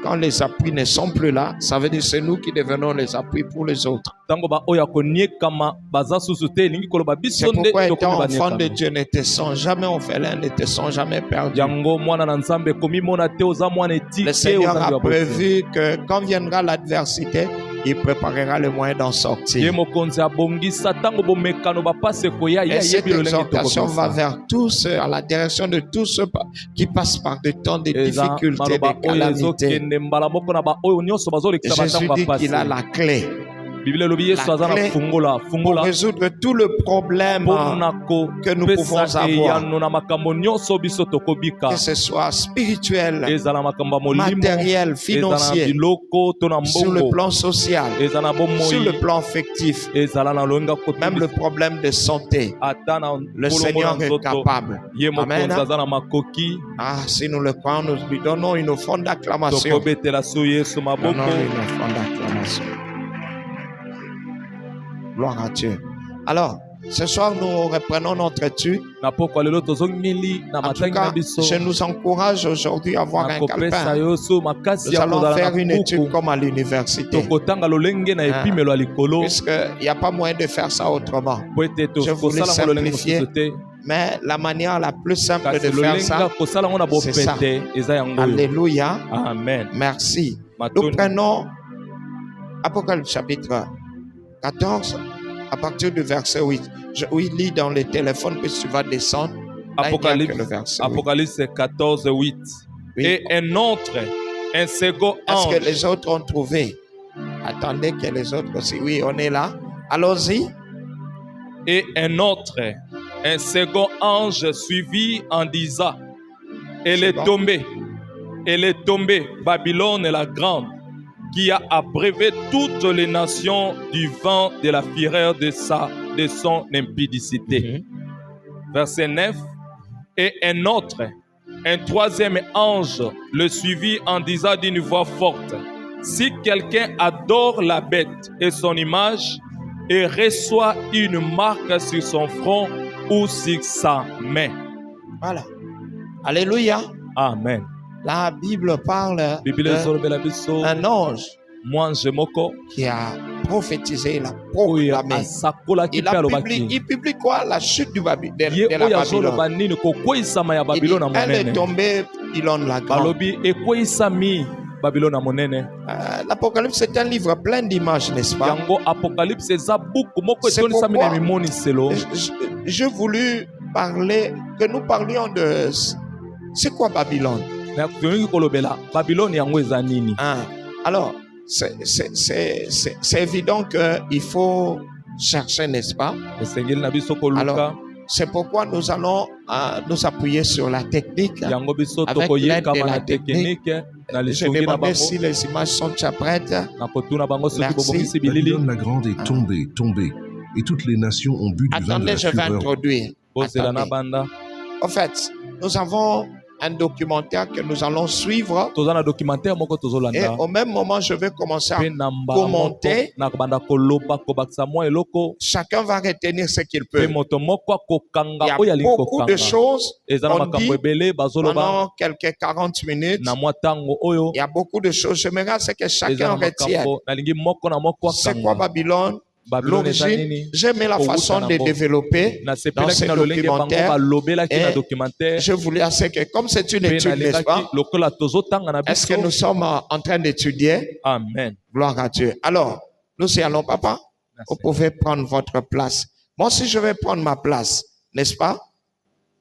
Quand les appuis ne sont plus là, ça veut dire que c'est nous qui devenons les appuis pour les autres. C'est pourquoi étant enfant de Dieu, ne te sens jamais orphelin, ne te sens jamais perdu. Le Seigneur a prévu que quand viendra l'adversité, il préparera le moyen d'en sortir. Et cette exhortation va vers tous ceux, à la direction de tous ceux qui passent par des temps de difficultés, de calamités. Jésus dit qu'il a la clé. Pour résoudre tout le problème que nous pouvons avoir, que ce soit spirituel, matériel, financier, sur le plan social, sur le plan affectif, même le problème de santé. Le Seigneur est capable. Amen. Ah, si nous le croyons, nous lui donnons une offrande d'acclamation. Donnons une offrande d'acclamation. Gloire à Dieu. Alors, ce soir, nous reprenons notre étude. En tout cas, je nous encourage aujourd'hui à avoir un calepin. Nous allons faire une étude comme à l'université. Puisqu'il n'y a pas moyen de faire ça autrement. Je voulais simplifier. Mais la manière la plus simple de faire ça, c'est ça. Alléluia. Amen. Merci. Nous prenons Apocalypse chapitre 14, à partir du verset 8. Je lis dans les téléphones, puis tu vas descendre. Apocalypse 14, 8. Oui. Et un autre, un second ange. Est-ce que les autres ont trouvé? Attendez que les autres aussi. Oui, on est là. Allons-y. Et un autre, un second ange suivit en disant, elle est tombée, Babylone la grande, qui a abreuvé toutes les nations du vent de la fureur de son impudicité. Verset 9. Et un autre, un troisième ange, le suivit en disant d'une voix forte, si quelqu'un adore la bête et son image et reçoit une marque sur son front ou sur sa main. Voilà. Alléluia. Amen. La Bible parle d'un ange qui a prophétisé, il a proclamé. Il publie quoi? La chute de la Babylone. Elle est tombée, Babylone la grande. L'Apocalypse, c'est un livre plein d'images, n'est-ce pas? C'est pourquoi j'ai voulu parler, que nous parlions de... C'est quoi Babylone? Alors, c'est évident qu'il faut chercher, n'est-ce pas? Alors, c'est pourquoi nous allons nous appuyer sur la technique. Avec l'aide de la technique, je demandais si les images sont déjà prêtes. Merci. Babylone la grande est tombée, et toutes les nations ont bu du vin de la je vais fureur. introduire. En fait, nous avons un documentaire que nous allons suivre. Et au même moment, je vais commencer à commenter. Chacun va retenir ce qu'il peut. Il y a beaucoup de choses qu'on dit pendant quelques 40 minutes. Il y a beaucoup de choses. J'aimerais que chacun retienne. C'est quoi Babylone? L'origine, j'aimais la façon de développer dans ce documentaire. Et je voulais que, comme c'est une étude, n'est-ce pas? Est-ce que nous sommes en train d'étudier? Amen. Gloire à Dieu. Alors, nous y allons, papa. Vous pouvez prendre votre place. Moi aussi, je vais prendre ma place, n'est-ce pas?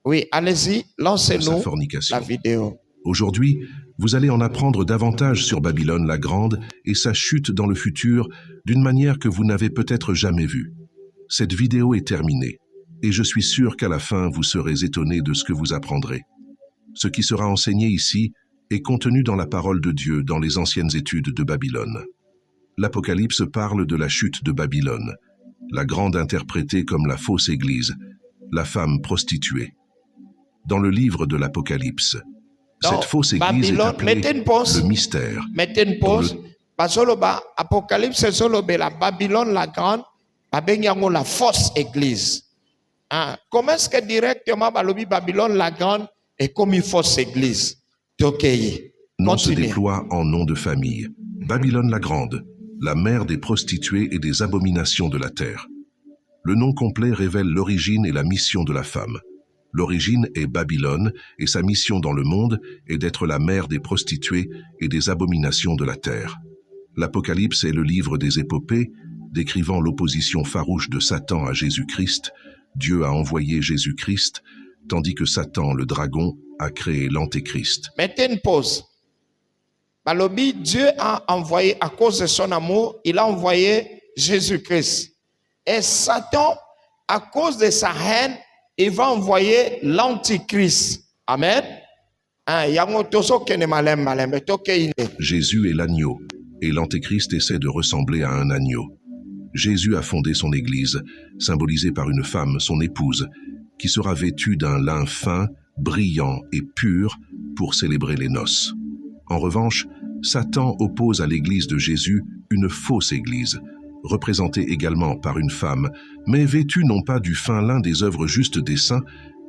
Oui, allez-y, lancez-nous la vidéo. Aujourd'hui, vous allez en apprendre davantage sur Babylone la Grande et sa chute dans le futur d'une manière que vous n'avez peut-être jamais vue. Cette vidéo est terminée et je suis sûr qu'à la fin, vous serez étonnés de ce que vous apprendrez. Ce qui sera enseigné ici est contenu dans la parole de Dieu dans les anciennes études de Babylone. L'Apocalypse parle de la chute de Babylone, la grande interprétée comme la fausse église, la femme prostituée. Dans le livre de l'Apocalypse, cette fausse église est appelée le mystère. Mettez une pause. Apocalypse, c'est la Babylone la grande, la fausse église. Comment est-ce que directement Babylone la grande est comme une fausse église? nom se déploie en nom de famille. Babylone la Grande, la mère des prostituées et des abominations de la terre. Le nom complet révèle l'origine et la mission de la femme. L'origine est Babylone et sa mission dans le monde est d'être la mère des prostituées et des abominations de la terre. L'Apocalypse est le livre des épopées, décrivant l'opposition farouche de Satan à Jésus-Christ. Dieu a envoyé Jésus-Christ, tandis que Satan, le dragon, a créé l'Antéchrist. Mettez une pause. Balobi, Dieu a envoyé, à cause de son amour, il a envoyé Jésus-Christ. Et Satan, à cause de sa haine, il va envoyer l'Antichrist. Amen. Jésus est l'agneau, et l'Antéchrist essaie de ressembler à un agneau. Jésus a fondé son Église, symbolisée par une femme, son épouse, qui sera vêtue d'un lin fin, brillant et pur pour célébrer les noces. En revanche, Satan oppose à l'Église de Jésus une fausse Église, représentée également par une femme, mais vêtue non pas du fin lin des œuvres justes des saints,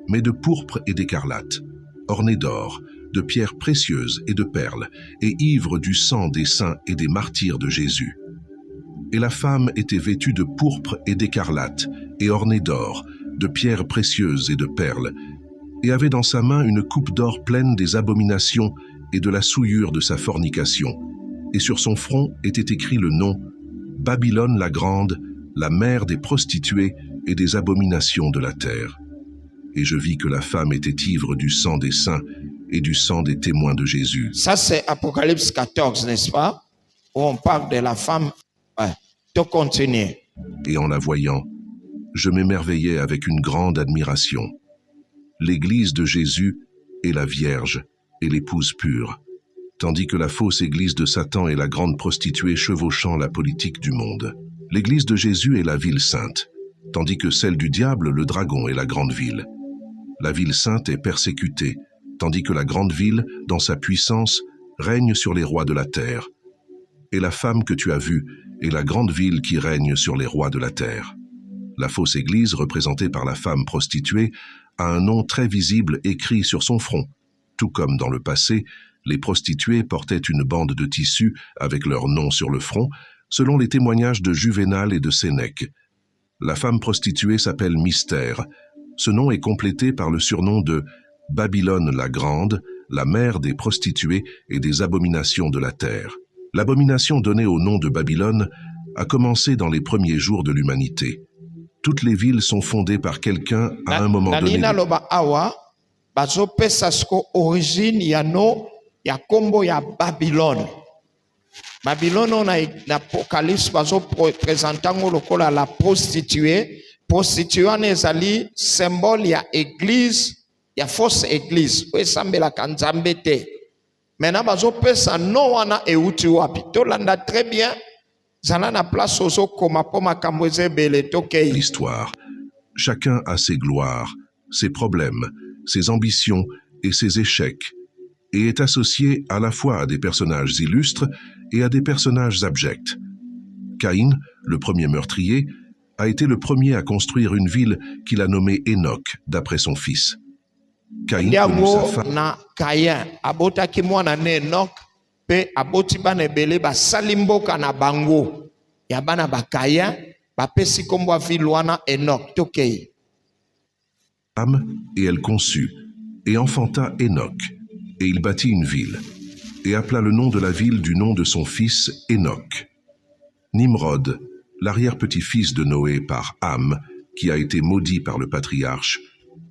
mais de pourpre et d'écarlate, ornée d'or, de pierres précieuses et de perles, et ivre du sang des saints et des martyrs de Jésus. Et la femme était vêtue de pourpre et d'écarlate, et ornée d'or, de pierres précieuses et de perles, et avait dans sa main une coupe d'or pleine des abominations et de la souillure de sa fornication. Et sur son front était écrit le nom « Babylone la Grande, la mère des prostituées et des abominations de la terre. » Et je vis que la femme était ivre du sang des saints et du sang des témoins de Jésus. Ça, c'est Apocalypse 14, n'est-ce pas? Où on parle de la femme. Ouais, de continuer. Et en la voyant, je m'émerveillais avec une grande admiration. L'Église de Jésus est la Vierge et l'épouse pure, tandis que la fausse Église de Satan est la grande prostituée chevauchant la politique du monde. L'Église de Jésus est la ville sainte, tandis que celle du diable, le dragon, est la grande ville. La ville sainte est persécutée, tandis que la grande ville, dans sa puissance, règne sur les rois de la terre. Et la femme que tu as vue est la grande ville qui règne sur les rois de la terre. La fausse Église, représentée par la femme prostituée, a un nom très visible écrit sur son front. Tout comme dans le passé, les prostituées portaient une bande de tissu avec leur nom sur le front, selon les témoignages de Juvénal et de Sénèque. La femme prostituée s'appelle Mystère. Ce nom est complété par le surnom de Babylone la Grande, la mère des prostituées et des abominations de la terre. L'abomination donnée au nom de Babylone a commencé dans les premiers jours de l'humanité. Toutes les villes sont fondées par quelqu'un à un moment donné. Origine ya kombo ya Babylone. Babylone on a l'Apocalypse bazo présentant lokola la prostituée. Prostituée nezali symbole ya église, ya fausse église. We sambela kanzambe te. Maintenant bazo pesa no wana euti wapi. To landa très bien. L'histoire. Chacun a ses gloires, ses problèmes, ses ambitions et ses échecs, et est associé à la fois à des personnages illustres et à des personnages abjects. Caïn, le premier meurtrier, a été le premier à construire une ville qu'il a nommée Enoch, d'après son fils. Caïn connut sa femme. Pe aboti bana ebele basalimboka na bango ya bana bakaya bapesi kombo vilwana Enoch tokei. Et elle conçut et enfanta Enoch, et il bâtit une ville et appela le nom de la ville du nom de son fils Enoch. Nimrod, l'arrière-petit-fils de Noé par Ham, qui a été maudit par le patriarche,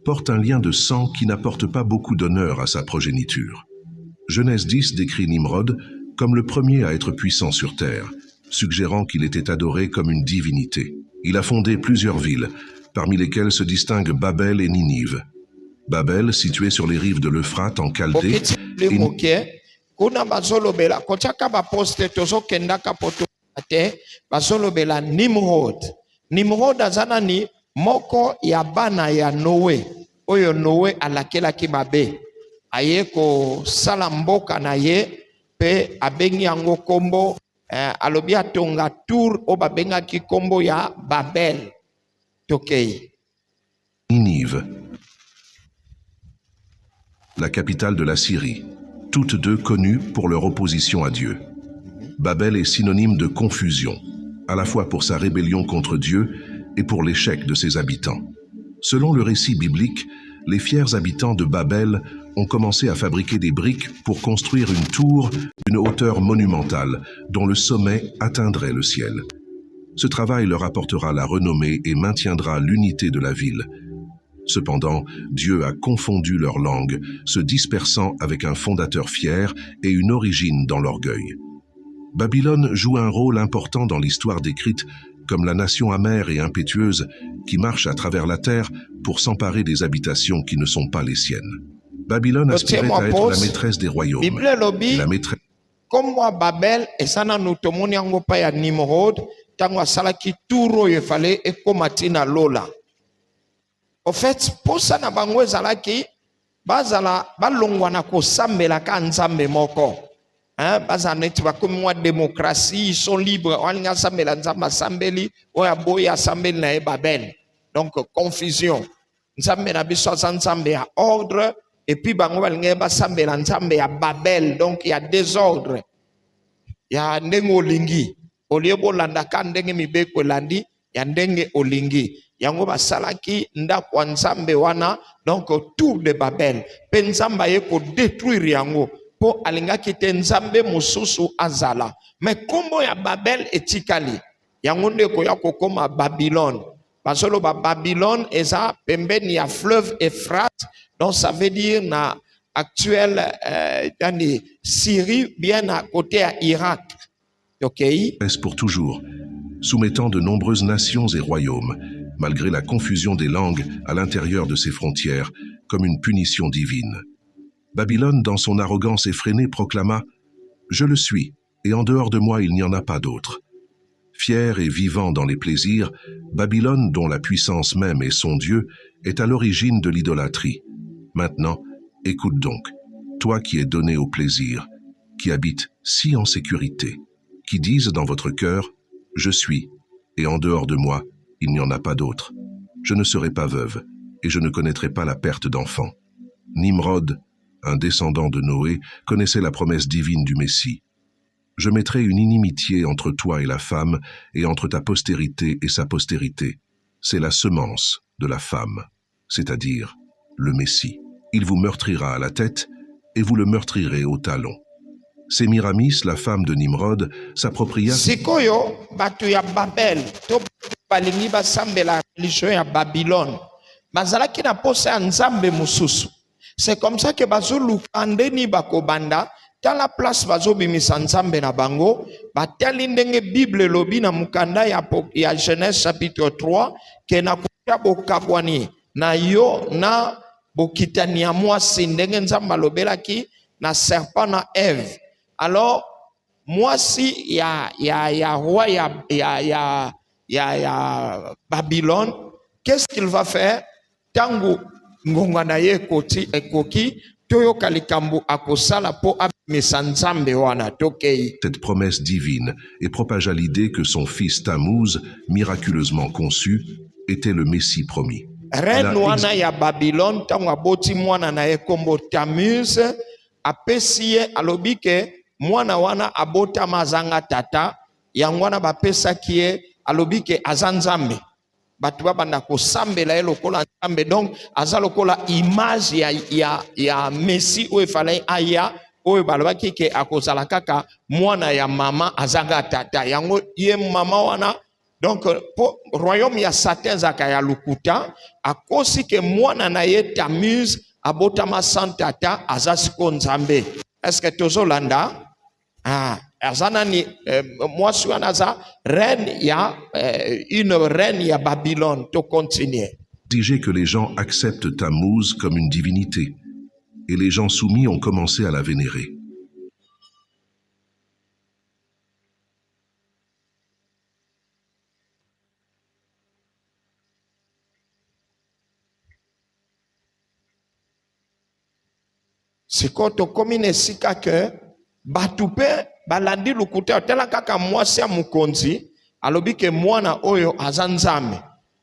porte un lien de sang qui n'apporte pas beaucoup d'honneur à sa progéniture. Genèse 10 décrit Nimrod comme le premier à être puissant sur terre, suggérant qu'il était adoré comme une divinité. Il a fondé plusieurs villes, parmi lesquelles se distinguent Babel et Ninive. Babel, située sur les rives de l'Euphrate en Chaldée, Nimrod azanani moko ya bana ya Noé, oyo Noé alakelaki mabe. Aye ko salamboka na ye pe abengi yango kombo alobi atonga tour o babenga ki kombo ya Babel tokei. Ninive, la capitale de la Syrie, toutes deux connues pour leur opposition à Dieu. Babel est synonyme de confusion, à la fois pour sa rébellion contre Dieu et pour l'échec de ses habitants. Selon le récit biblique, les fiers habitants de Babel ont commencé à fabriquer des briques pour construire une tour d'une hauteur monumentale, dont le sommet atteindrait le ciel. Ce travail leur apportera la renommée et maintiendra l'unité de la ville. Cependant, Dieu a confondu leur langue, se dispersant avec un fondateur fier et une origine dans l'orgueil. Babylone joue un rôle important dans l'histoire décrite comme la nation amère et impétueuse qui marche à travers la terre pour s'emparer des habitations qui ne sont pas les siennes. Babylone aspirait à être la maîtresse des royaumes. La maîtresse. Comme moi, Babel, et ça n'a nous tomoni en gopa ya Nimrod, tango salaki turo yefale et komatina lola. En fait, pour ça na bango zalaki, bazala balongwana ko sambela ka nzambe moko. Hein, bazana tu vas comme moi démocratie, ils sont libres. Walinga sambela nzamba sambeli, oya boya sambeli na Babel. Donc confusion. Nzambe na biso nzambe ya ordre. Et puis, bango balinga sambela nzambe ya Babel. Donc, il y a désordre. Il y a ndenge olingi. Oliebo landa ka ndenge mibeko landi, il y a ndenge olingi. Yango basalaki ndako nzambe wana, donc tour de Babel. Pe nzamba ye ko détruire yango. Po alinga kite nzambe mususu azala. Mais kombo ya Babel etikali. Yango ndeko ya kokoma Babylone. Basolo ba Babylone eza pembeni ya fleuve Euphrate. Donc ça veut dire na actuelle Syrie bien à côté à Irak. OK. Pour toujours, soumettant de nombreuses nations et royaumes, malgré la confusion des langues à l'intérieur de ses frontières, comme une punition divine. Babylone, dans son arrogance effrénée, proclama « Je le suis, et en dehors de moi il n'y en a pas d'autre ». Fier et vivant dans les plaisirs, Babylone, dont la puissance même est son Dieu, est à l'origine de l'idolâtrie. Maintenant, écoute donc, toi qui es donné au plaisir, qui habites si en sécurité, qui disent dans votre cœur « Je suis, et en dehors de moi, il n'y en a pas d'autre. Je ne serai pas veuve, et je ne connaîtrai pas la perte d'enfant. » Nimrod, un descendant de Noé, connaissait la promesse divine du Messie. « Je mettrai une inimitié entre toi et la femme, et entre ta postérité et sa postérité. C'est la semence de la femme, c'est-à-dire le Messie. Il vous meurtrira à la tête, et vous le meurtrirez au talon. » Sémiramis, la femme de Nimrod, s'appropria... Sikoyo, batu ya Babel, to balingi basambela religion ya Babylone. Bazalaki na posa nzambe mususu. C'est comme ça que bazulu andeni bakobanda, dans la place bazo bimisa nzambe na bango, batali ndenge Bible lobi na mukanda ya Genèse chapitre 3, ke na kuta bokabwani, na yo na bokitani ya mwasi ndenge nzamba lobelaki na serpent na Ève. Alors, mwasi ya roi ya Babylone, qu'est-ce qu'il va faire? Tangu ngongana ye koti ekoki toyo kalikambu akosala po abimisa nzambe wana tokei. Cette promesse divine et propagea l'idée que son fils Tammuz, miraculeusement conçu, était le Messie promis. Reine wana ya Babylone tangu aboti mwana na ye kombo Tammuz apesi ye alobike mwana wana abota mazanga tata yangwana bapesa kie alobike azanzambe batu babanda ko sambela ye lokola nzambe donc aza lokola image ya Messi oyo efalai aya oyo balobaki ke akozala kaka mwana ya mama azanga tata yango ye mama wana donc po royaume ya Satan zaka ya lukuta akosi ke mwana na ye Tammuz abotama santata azasiko nzambe. Est-ce que tozolanda? Azana ni mwasi wana za reine ya une reine ya Babylone. To continuer. Exiger que les gens acceptent Tammuz comme une divinité, et les gens soumis ont commencé à la vénérer. C'est quand on commune sika que batupe balandi lukuta tela kaka mwasi ya mukonzi alobi ke mwana oyo azanzame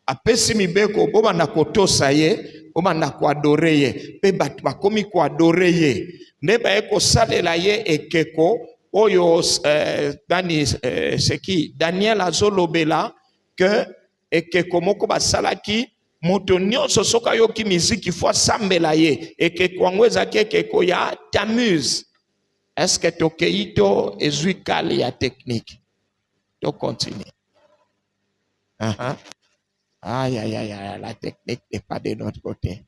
apesi mibeko boba na kotosa ye obanda ko adore ye pe batu bakomi ko adore ye nde ba ko salela ye ekeko oyo Daniel azolobela que ekeko moko basalaki moto nyonso soka yoki miziki fo sambela ye ekeko yango ezaki ekeko ya Tammuz. Est-ce que tokei to ezwi kale ya technique to continue? Aïe, aïe, aïe, aïe, la technique n'est pas de notre côté.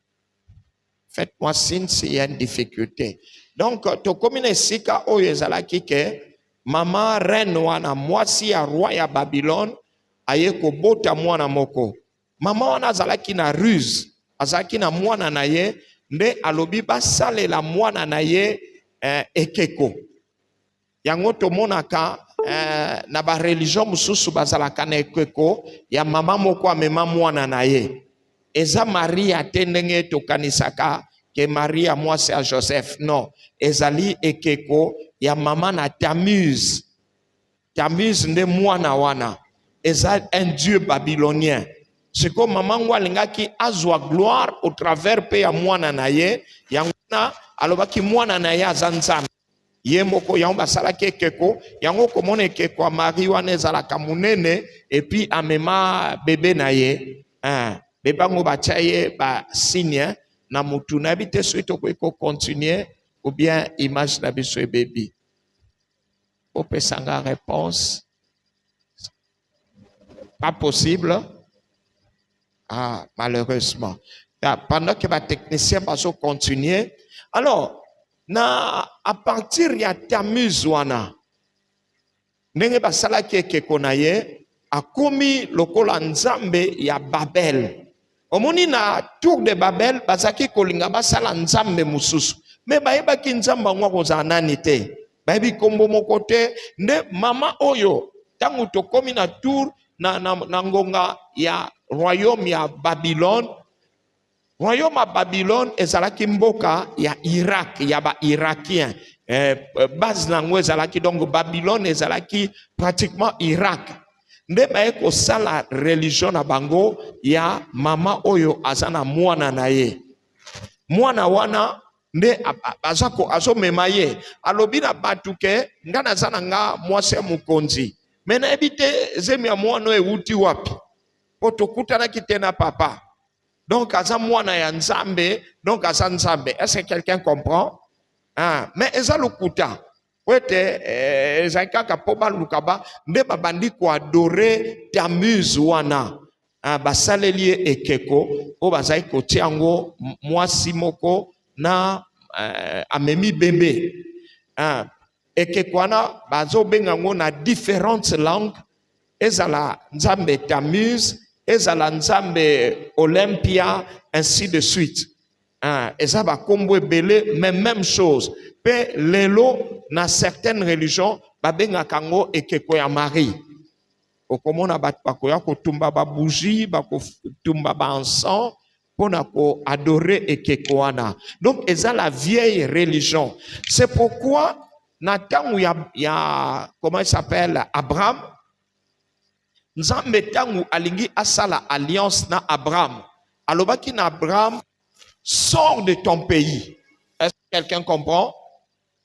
Faites-moi signe s'il y a une difficulté. Donc, to komine sika oyo ezalaki ke mama reine wana mwasi ya roi ya Babylone aye kobota mwana moko. Mama wana azalaki na ruse, azalaki na mwana na ye nde alobi basalela mwana na ye ekeko. Yango tomonaka na ba religion mususu bazalaka na ekeko ya mama moko amema mwana na ye. Eza Maria te ndenge tokanisaka ke Maria mwasi ya Joseph. Non, ezali ekeko ya mama na Tammuz. Tammuz nde mwana wana. Eza un dieu babylonien. Siko mama ngwa lingaki azwa gloire au travers pe ya mwana na ye. Yango na alobaki mwana na ye azanzame. Ye moko yango basalaki ekeko yango komona ekeko ya Marie wana ezalaka munene epi amema bebe na ye. Bebe yango batia ye ba signe na mutu na bite suite ko continuer ou bien image na biso baby. Opesanga réponse. Pas possible. Malheureusement. Pendant que les techniciens vont continuer. Alors, à partir de Tammuz wana, ndenge basala ekeko na ye, akomi lokola nzambe ya Babel. Omoni na tour de Babel, bazaki kolinga basala nzambe mususu. Me bayebaki nzamba ngwa kozala nani te. Bayebi kombo moko te, nde mama oyo, tangu tokomi na tour na ngonga ya royaume ya Babylone. Royaume ya Babylone ezalaki mboka ya Irak, ya ba Irakien. Base nango ezalaki donc Babylone ezalaki pratiquement Irak. Nde baye ko sala religion na bango ya mama oyo azana mwana na ye. Mwana wana nde azako azomema ye. Alobi na batu ke ngana zana nga mwasi ya mukonzi. Mena ebite zemi ya mwana euti wapi. Otokutana kitena papa. Donc aza mwana ya nzambe, donc aza nzambe. Est-ce que quelqu'un comprend? Mais eza lukuta. Wete ezakaka poba lukaba nde babandi ko adore Tammuz wana. Basaleli ekeko o bazai ko tiango mwasi moko na amemi bébé. Ekeko wana bazo benga ngo na différentes langues. Ezala nzambe Tammuz, ezala nzambe Olympia, ainsi de suite. Ezaba kombo ebele, mais même chose. Pe lelo na certaines religions babenga kango ekeko ya Marie. Okomona bat bakoya ko tumba ba bougie, bako tumba ba encens pona ko adorer ekeko wana. Donc eza la vieille religion. C'est pourquoi na tangu ya comment il s'appelle Abraham. Nzambe tangu alingi asala alliance na Abraham. Alobaki na Abraham, sors de ton pays. Est-ce que quelqu'un comprend?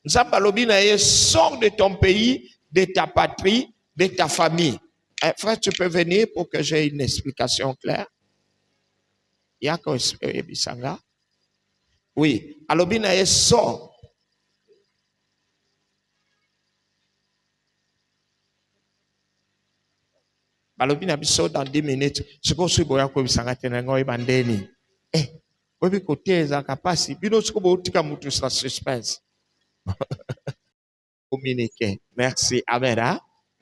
Nzambe alobi na ye, sors de ton pays, de ta patrie, de ta famille. Frère, tu peux venir pour que j'ai une explication claire? Yako bisanga. Oui. Alobi na ye, sors. Balobi na biso dans 10 minutes. Siko subo yako bisanga tenengo ibandeni. Obi kote za kapasi. Bino siko bo tika mutu sa suspense. Communiquer. Merci. Amen. Hein?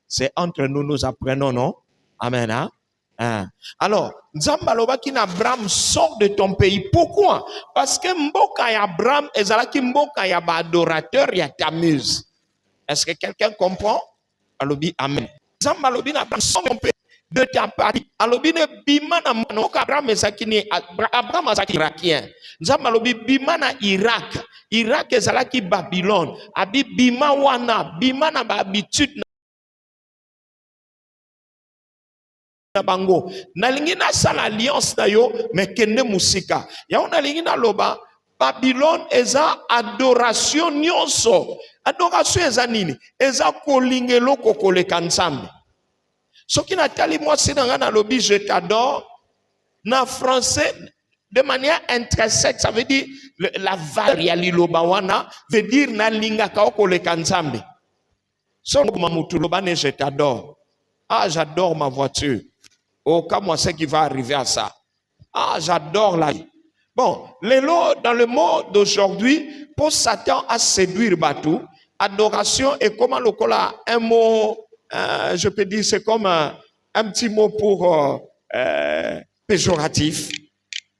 C'est entre nous, nous apprenons, non? Amen. Hein? Alors, Nzamba lobaki na Abraham, sors de ton pays. Pourquoi? Parce que mboka ya Abraham ezalaki mboka ya ba adorateur ya Tammuz. Est-ce que quelqu'un comprend? Alobi amen. Nzamba lobi na Abraham, sors de ton pays. De ta partie. Alobi ne bima na manoka Abraham ezakini Abraham azaki irakien. Nzamba lobi bima na Irak. Irak ezalaki Babylone. Abi bima wana, bima na ba habitude na bango nalingi na sala alliance na yo mais kende musika ya on nalingi na loba Babylone eza adoration nyonso adoration eza nini eza kolingelo kokoleka nzambe soki natali mwasi na nga na lobi je t'adore na français de manière intrinsèque ça veut dire la varia liloba wana veut dire na lingaka koleka nzambe so mamutu loba ne je t'adore ah j'adore ma voiture oh comme moi c'est qui va arriver à ça ah j'adore la vie. Bon, dans le monde d'aujourd'hui, pour Satan à séduire Batou, adoration est comme un mot, je peux dire, c'est comme un petit mot pour péjoratif.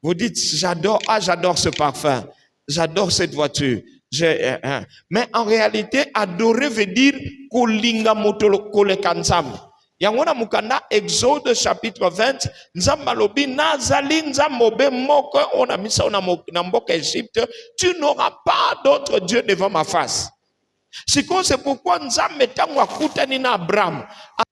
Vous dites, j'adore ce parfum, j'adore cette voiture. Mais en réalité, adorer veut dire kolinga motolo kolekansam. Yangona mukanda Exode chapitre 20 nzamba lobi nazali nzambobe moko ona misa ona mboka Égypte tu n'auras pas d'autre Dieu devant ma face. C'est pourquoi nzambe tango akutani na Abraham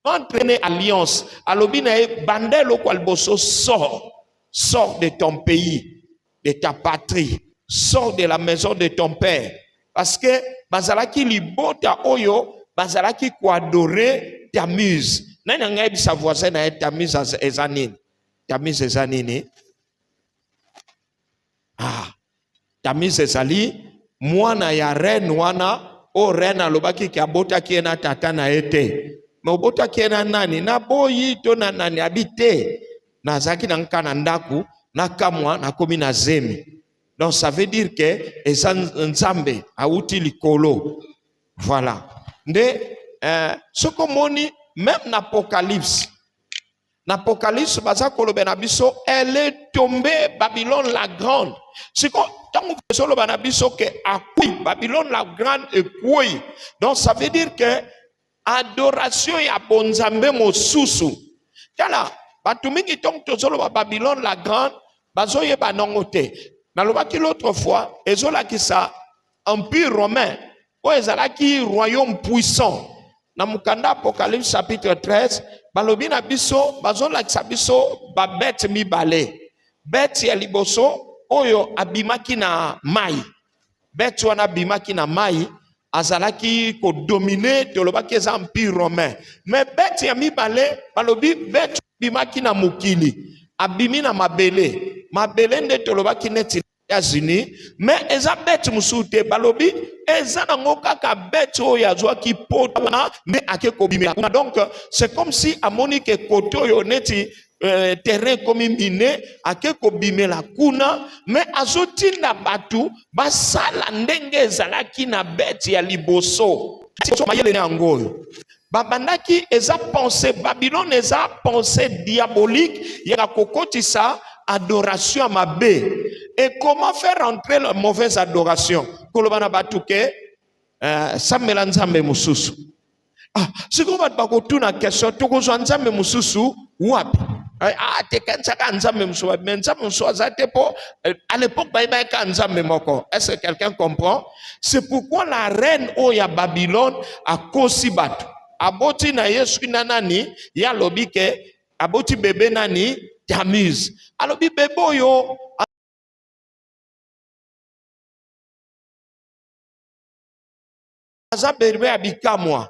avant d'entraîner alliance alobi na bandelo kwa liboso sors de ton pays de ta patrie sors de la maison de ton père parce que bazalaki libota oyo bazalaki ko adorer Tammuz. Nani angaye sa voisin na Tammuz ezanini? Tammuz ezanini? Ah, Tammuz ezali mwana ya reine wana o reine alobaki ki abota ki na tata na ete. Me obota ki na nani? Na boyi to na nani habite. Na zaki na nkana ndaku na kamwa na komi na zemi. Donc ça veut dire que nzambe auti likolo. Voilà. Nde ce komoni même l'Apocalypse, elle est tombée, Babylone la grande. C'est quand Babylone la grande est quoi? Donc ça veut dire que adoration ya bonzambe mosusu. Kala, batumingi tong tozolo Babylone la grande, bazoye banongote. Nalobaki l'autre fois, ezola ki sa empire romain, ou ezalaki royaume puissant. Na mukanda Apocalypse chapitre 13 balobi na biso bazola biso ba bête mibale bête ya liboso oyo abimaki na mai bête wana abimaki na mai azalaki ko dominer tolobaki eza empire romain mais bête ya mibale balobi bête abimaki na mukili abimi na mabele nde tolobaki neti États-Unis mais eza bête musute balobi eza nango kaka bête oyo azwaki potana mais akeko bimela donc c'est comme si amoni ke koto yo neti terrain comme miné akeko bimela kuna mais azotinda batu basala ndenge ezalaki na bête ya liboso mayele nango babandaki eza pensée Babylone eza pensée diabolique ya kokotisa adoration à ma bé. Et comment faire entrer la mauvaise adoration? Kolobana batuke samela nzambe mususu. Ah, si ko bat bako tuna question to ko nzambe mususu wapi? Ah, te kanza ka nzambe mususu, mais nzambe mususu azate po à l'époque ba ka nzambe moko. Est-ce que quelqu'un comprend? C'est pourquoi la reine oya Babylone a kosi batu. Aboti na Yesu nani ya lobi ke aboti bébé nani Tammuz. Alors bébé yo Asa bébé abikamwa.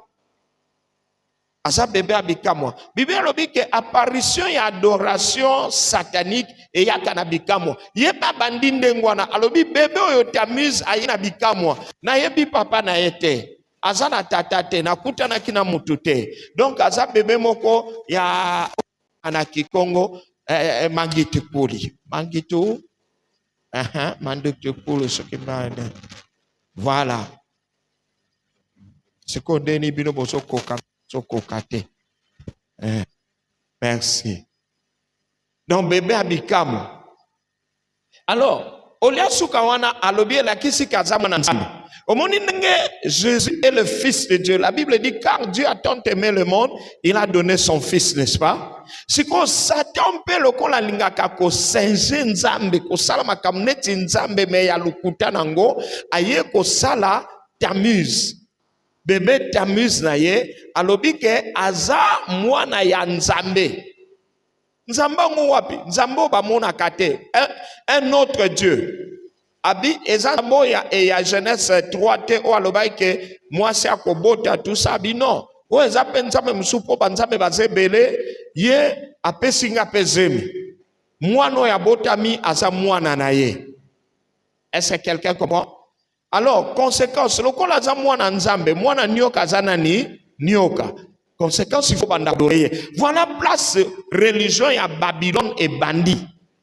Asa bébé abikamwa. Bible lobi ke apparition et adoration satanique et ya kanabikamwa. Ye pa bandinde ngwana. Alobi bébé oyo Tammuz ayina bikamwa. Na yebi papa na ete. Asa na tatate na kutana kina mutute. Donc asa bébé moko ya anakikongo Mangitu puli. Mangitu. Mangitu puli sokimande. Voilà. C'est qu'on déni bino boso kokate. Merci. Donc bébé abikamu. Alors, olia sukawana alobi la kisi kazama na nzambe. Omoni nenge Jésus est le fils de Dieu. La Bible dit car Dieu a tant aimé le monde, il a donné son fils, n'est-ce pas? Si ko Satan pe lokola lingaka ko senje nzambe ko sala makamneti nzambe me ya lukuta nango aye ko sala Tammuz. Bébé Tammuz na ye alobi ke aza mwana ya nzambe. Nzamba wapi? Nzambo ba mona kate. Un autre Dieu. Abi, ezambo ya Genèse 3 te o alobai ke moi c'est akobota tout ça bi non. O ezape nzambe musupo banzambe bazebele ye apesinga pezemi. Mwano ya botami aza mwana na ye. Est-ce que quelqu'un comprend? Alors, conséquence, le kol aza mwana nzambe, mwana nyoka zana ni nyoka. Conséquence, il faut adorer. Voilà place religion ya Babylone et bandi.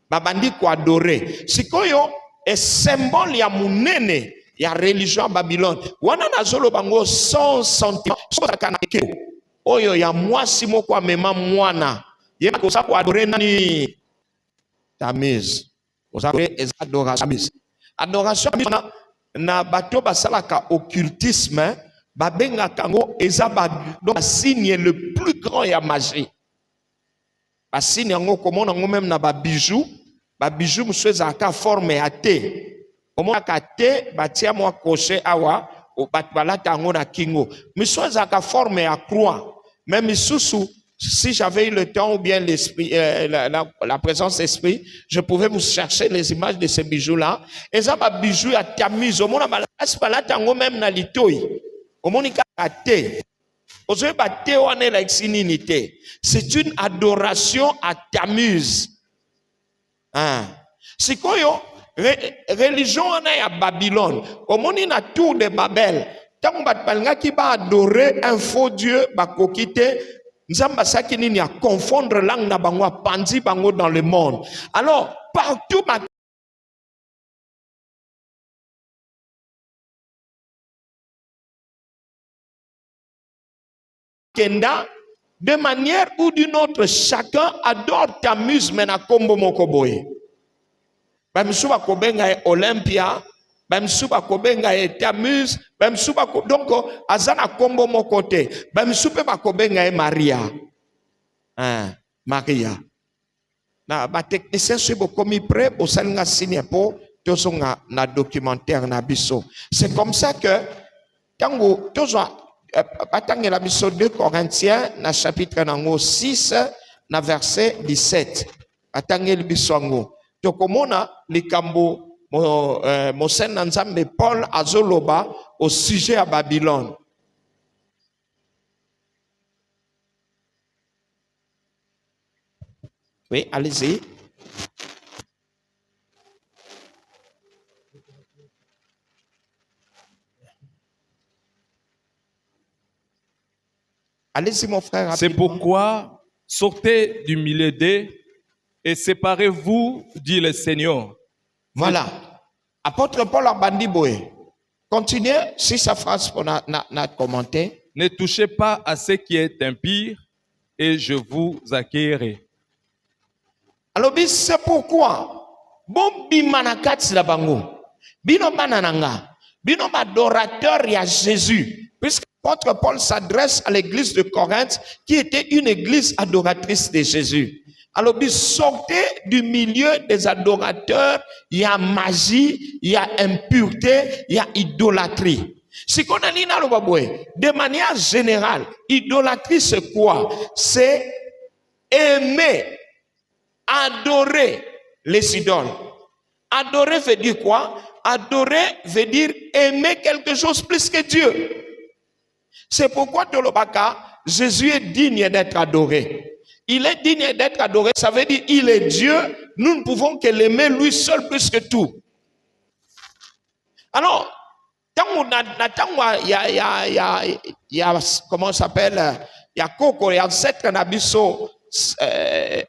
Babandi ko adorer. Sikoyo est symbole ya munene ya religion ya Babylone. Wana nazolo bango sans sentiment. Oyo ya mwasi moko amema mwana. Ye kosa ko adorer nani? Tamise. Kosa ko adoration. Adoration na bato basalaka occultisme. Babenga kango ezaba donc signe le plus grand ya magie. Ba signe yango komona ngo même na ba bijou musweza ka forme ya te. Komona ka te batia mo cocher awa o batbalata ngo na kingo. Musweza ka forme ya croix. Même sous si j'avais eu le temps ou bien l'esprit la présence d'esprit, je pouvais vous chercher les images de ces bijoux là. Ezaba bijou ya Tamise. Omona balata ngo même na litoi. C'est une adoration à Tamise. C'est quoi religion à Babylone. Omoni na tour de Babel. Tant que va adorer un faux Dieu, bakokite, nzamba sakini ni a confondre langue na bango pandi bango dans le monde. Alors partout de manière ou d'une autre, chacun adore Tamise, mais na kombo mokoboye. Bamsuba kobenga e Olympia, bamsuba kobenga e Tamise, bamsuba donc azana kombo mokote, bamsupe bakobenga e Maria. Maria. Na ba technicien subo komi prêt au salinga signe po tozonga na documentaire na biso. C'est comme ça que tango tozo Batangé la mission 2 Corinthiens, na chapitre 6, na verset 17. Batangé la mission. Tokomona likambo mosen nanzambe Paul azoloba au sujet à Babylone. Oui, allez-y. Allez-y, mon frère. C'est pourquoi sortez du milieu d'eux et séparez-vous, dit le Seigneur. Voilà. Apôtre Paul Abandiboé. Continuez si sa phrase pour notre commentaire. Ne touchez pas à ce qui est impie et je vous accueillerai. Alors, c'est pourquoi. Bon bimanakats la bango. Bino banananga. Bino adorateur ya Jésus. Puisque l'apôtre Paul s'adresse à l'église de Corinthe, qui était une église adoratrice de Jésus. Alors, sortez du milieu des adorateurs, il y a magie, il y a impureté, il y a idolâtrie. Si qu'on a de manière générale, idolâtrie c'est quoi? C'est aimer, adorer les idoles. Adorer veut dire quoi? Adorer veut dire aimer quelque chose plus que Dieu. C'est pourquoi Tolobaka, Jésus est digne d'être adoré. Il est digne d'être adoré, ça veut dire il est Dieu, nous ne pouvons que l'aimer lui seul plus que tout. Alors, comment ça s'appelle? Il y a Coco, il y a ancêtre Nabiso,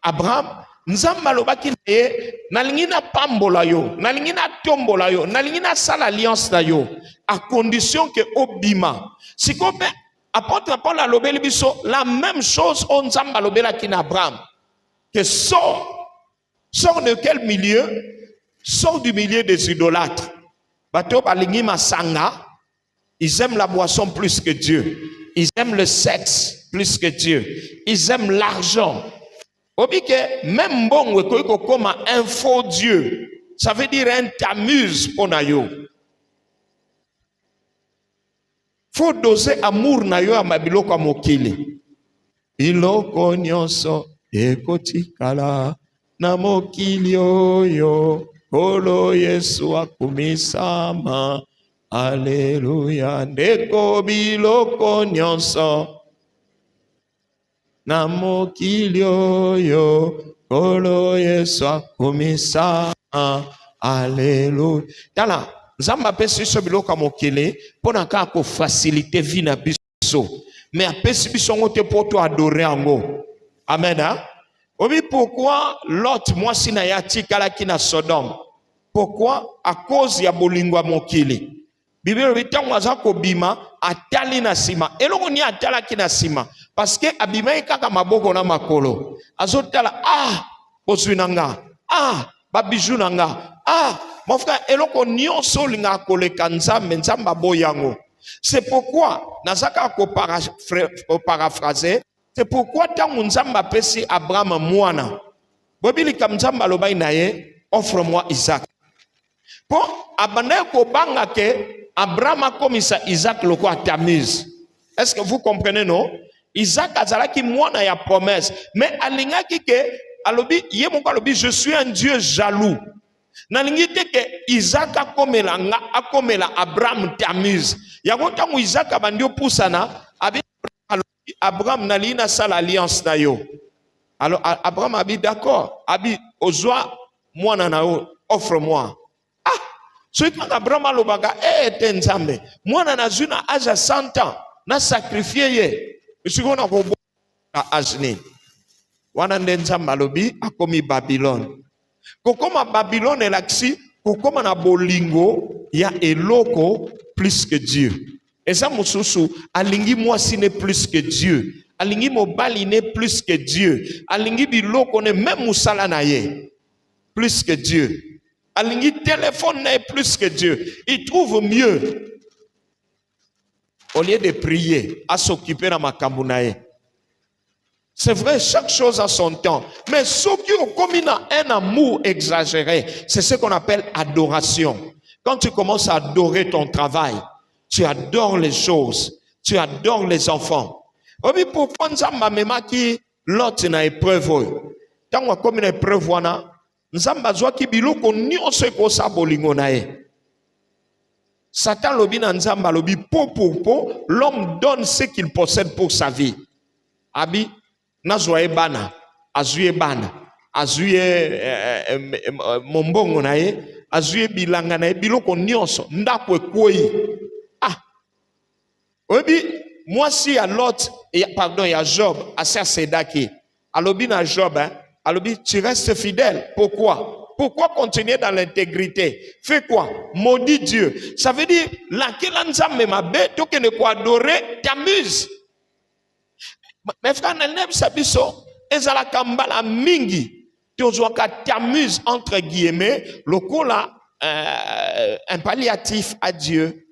Abraham, Nzamba lobaki nalingina pambola yo, nalingina tombola yo, nalingina sala alliance na yo, à condition que obima. Si comme apôtre Paul a lobé biso, la même chose on Nzamba lobela ki na Abraham. Que sort de quel milieu? Sort du milieu des idolâtres. Bato balingi masanga, ils aiment la boisson plus que Dieu. Ils aiment le sexe plus que Dieu. Ils aiment l'argent. Même bon, comme un faux Dieu, ça veut dire un Tamise pour nayo. Faut doser amour nayo a mabilo kwa mokili. Iloko nyonso ekotikala na mokili oyo kolo Yesu akumisama. Alléluia. Ndeko biloko nyonso na mokili oyo kolo Yesu akumisama. Alléluia. Tala Nzambe apesi biso biloko mokili mpona kaka kofacilite vi na biso, mais apesi biso ngo te mpo to adorer yango. Amen. Hein? Oui, pourquoi Lot mwasi na ya tikalaki na Sodome? Pourquoi? À cause ya bolingwa mokili. Bible bitango aza kobima atali na sima. Eloko ni atalaki na sima parce que abima kaka maboko na makolo. Azotala bozwi nanga. Babiju nanga. Mon frère, eloko nyonso linga koleka Nzambe, Nzamba boyango. C'est pourquoi nazaka ko paraphraser. C'est pourquoi tangu Nzamba pesi Abraham mwana. Bobili kam Nzamba lobai na ye, offre-moi Isaac. Pour abana ko banga ke Abraham a komisa Isaac loko a Tamise. Est-ce que vous comprenez, non? Isaac azalaki mwana ya promesse. Mais alingaki ke alobi ye moko alobi je suis un Dieu jaloux. Nalingi te ke Isaac akomela Abraham Tamise. Yango tangu Isaac abandio pusana abi Abraham nali na sala alliance na yo. Alors Abraham a dit d'accord. Abi ozwa mwana na yo, offre-moi. Celui qui Abraham a lobaga te Nzambe. Mwana na zuna âge 100 ans na sacrifié ye. Celui qu'on a robo na ajni. Wana nde Nzambe alobi akomi Babylone. Kokoma Babylone elaksi kokoma na bolingo ya eloko plus que Dieu. Et ça mosusu alingi mwasi ne plus que Dieu. Alingi mobali ne plus que Dieu. Alingi biloko ne même musala na ye plus que Dieu. Alingi téléphone ne plus que Dieu. Il trouve mieux au lieu de prier à s'occuper dans makambo na ye. C'est vrai, chaque chose a son temps. Mais ceux qui ont commis un amour exagéré, c'est ce qu'on appelle adoration. Quand tu commences à adorer ton travail, tu adores les choses, tu adores les enfants. Oui, pour prendre ça, ma maman qui l'autre na épreuve. Tant qu'on a commis une épreuve, Nzamba zwa ki biloko nyonso ko sa bolingo na ye. Satan lobi na Nzamba lobi po, l'homme donne ce qu'il possède pour sa vie. Abi nazwa ebana, azuye bana, azuye mombongo na ye, azuye bilanga na ye, biloko nyonso ndako ekoi. Obi mwasi ya Lot, pardon, ya Job, asa sedaki. Alobi na Job, alobi tu restes fidèle. Pourquoi? Pourquoi continuer dans l'intégrité? Fais quoi? Maudit Dieu. Ça veut dire laquelle Nzambe mabe to que ne ko adorer t'amuse. Mais frère Nelneb Sabiso, ezala kambala mingi, tozwaka t'amuse entre guillemets, lokola un palliatif à Dieu.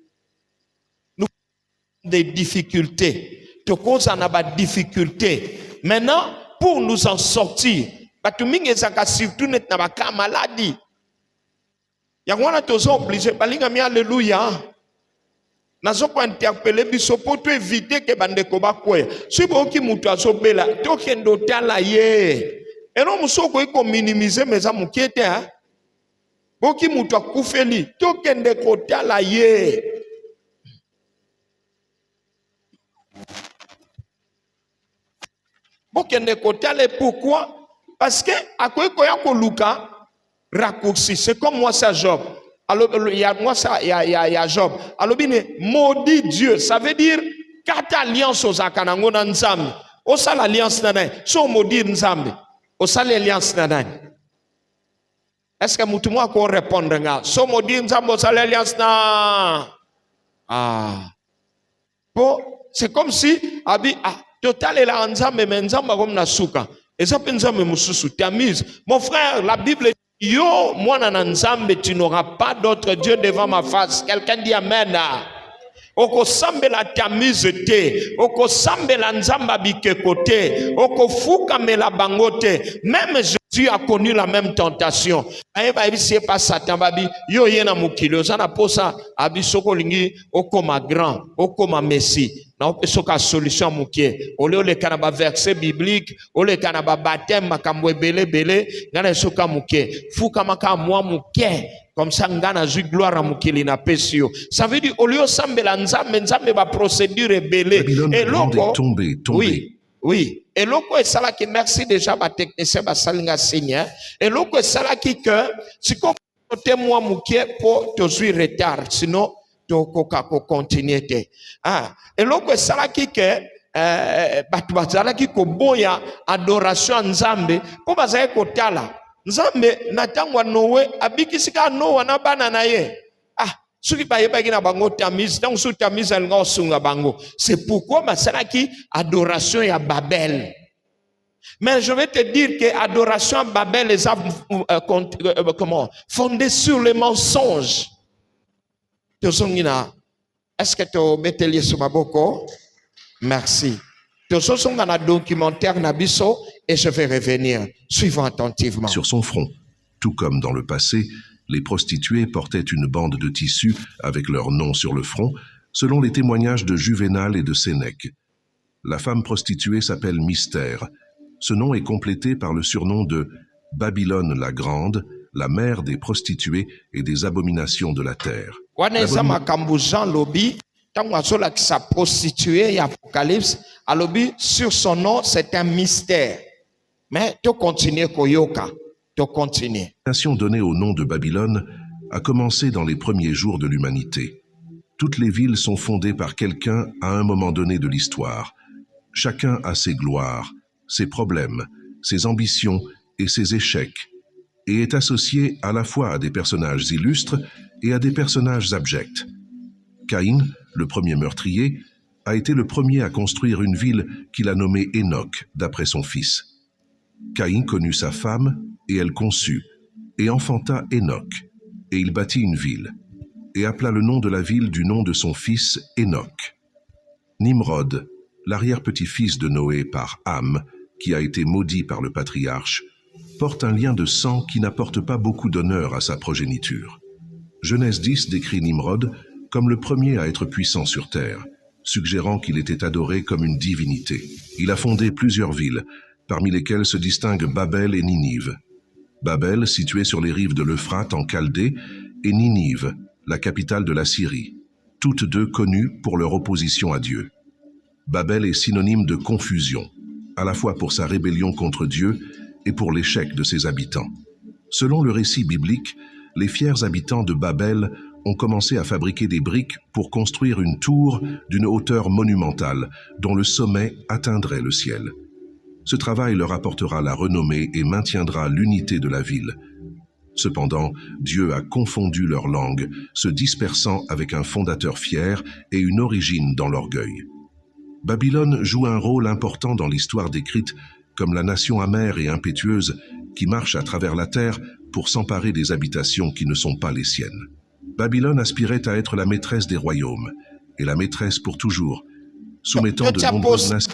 Nous avons des difficultés, tokoza na ba difficultés. Maintenant, pour nous en sortir, batu mingi ezaka surtout net na ba ka maladie. Yangwana tozo obligé balinga mi alléluia. Nazoko interpeller biso po to éviter que bandeko bakwe. Si boki mutu azobela to kendo tala ye. Eno musoko iko minimiser meza mukete ha. Boki mutu akufeli to kende ko tala ye. Bokende ko tala pourquoi? Parce que akoy ko yakoluka raccourci. C'est comme moi ça Job. Alors, il y a Job. Alors, bien, maudit Dieu. Ça veut dire, quatre alliances aux akanango na Nzambe. Osa l'alliance nanay. So maudit Nzambe. Osa l'alliance nanay. Est-ce que moutou a quoi répondre nga? So maudit Nzambe, osa l'alliance na. Bon, c'est comme si, total est la Nzambe, mais Nzambe comme na souka. Et ça peut Nzambe mususu. T'amuses. Mon frère, la Bible dit, yo, moi na Nzambe, tu n'auras pas d'autre Dieu devant ma face. Quelqu'un dit amen. Oko sambe la tamise te, oko sambe la Nzamba bike kote, oko fuka me la bangote. Même Jésus Tu as connu la même tentation. C'est pas Satan babi. Yo yena mukilo. Ça n'a pas ça. Abisoko lingi okoma grand, okoma messi. Na opesoka solution mukie. Ole ole kanaba verset biblique, ole kanaba baptême makambo belé belé. Ngana soka mukie. Fuka maka moi mukie. Comme ça, ngana zui gloire à mukili na pesio. Ça veut dire, au lieu sambe la nzambe va procédure belé. Et l'oko. Tombé. Oui. Et l'oko est ça là qui merci déjà ma technicien ba salinga signe. Et l'oko est ça là qui que si qu'on côté moi mukie pour te zui retard sinon to koka ko continuer te. Ah. Et l'oko est ça là qui que batu bazala ki ko boya adoration nzambe ko bazala ko tala. Nzambe natangwa Noé abikisika Noé na bana na ye. Suki ba yeba gina bango tamise donc sous tamise elle nga sunga bango. C'est pourquoi masalaki adoration ya Babel. Mais je vais te dire que adoration à Babel les a fondée sur les mensonges. Est-ce que tu mets tes liens sur ma boko? Merci. Tu sont dans un documentaire Nabiso et je vais revenir. Suivons attentivement. Sur son front, tout comme dans le passé, les prostituées portaient une bande de tissu avec leur nom sur le front, selon les témoignages de Juvénal et de Sénèque. La femme prostituée s'appelle Mystère. Ce nom est complété par le surnom de Babylone la Grande, la mère des prostituées et des abominations de la terre. Sa prostituée et Apocalypse, sur son nom, c'est un mystère. Mais tu continues, Koyoka. La nation donnée au nom de Babylone a commencé dans les premiers jours de l'humanité. Toutes les villes sont fondées par quelqu'un à un moment donné de l'histoire. Chacun a ses gloires, ses problèmes, ses ambitions et ses échecs, et est associé à la fois à des personnages illustres et à des personnages abjects. Caïn, le premier meurtrier, a été le premier à construire une ville qu'il a nommée Enoch, d'après son fils. Caïn connut sa femme, et elle conçut, et enfanta Enoch, et il bâtit une ville, et appela le nom de la ville du nom de son fils Enoch. Nimrod, l'arrière-petit-fils de Noé par Ham, qui a été maudit par le patriarche, porte un lien de sang qui n'apporte pas beaucoup d'honneur à sa progéniture. Genèse 10 décrit Nimrod comme le premier à être puissant sur terre, suggérant qu'il était adoré comme une divinité. Il a fondé plusieurs villes, parmi lesquelles se distinguent Babel et Ninive. Babel, située sur les rives de l'Euphrate en Chaldée, et Ninive, la capitale de la Syrie, toutes deux connues pour leur opposition à Dieu. Babel est synonyme de confusion, à la fois pour sa rébellion contre Dieu et pour l'échec de ses habitants. Selon le récit biblique, les fiers habitants de Babel ont commencé à fabriquer des briques pour construire une tour d'une hauteur monumentale, dont le sommet atteindrait le ciel. Ce travail leur apportera la renommée et maintiendra l'unité de la ville. Cependant, Dieu a confondu leur langue, se dispersant avec un fondateur fier et une origine dans l'orgueil. Babylone joue un rôle important dans l'histoire décrite comme la nation amère et impétueuse qui marche à travers la terre pour s'emparer des habitations qui ne sont pas les siennes. Babylone aspirait à être la maîtresse des royaumes, et la maîtresse pour toujours, soumettant de nombreuses nations.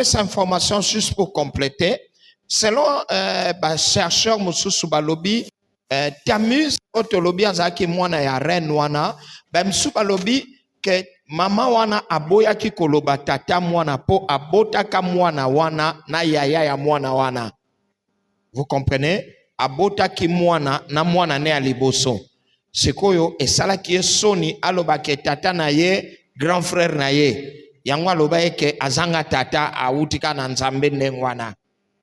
Cette information juste pour compléter. Selon chercheur Moussou Balobi, Tammuz otolobi azaki mwana ya reine wana, Moussou Balobi que mama wana aboya ki koloba tata mwana po abotaka mwana wana na yaya ya mwana wana. Vous comprenez? Abotaki mwana na mwana ne aliboso. Sekoyo esala ki soni aloba ke tata na ye grand frère na ye. Yango aloba ke azanga tata autika na nzambe ndengwana.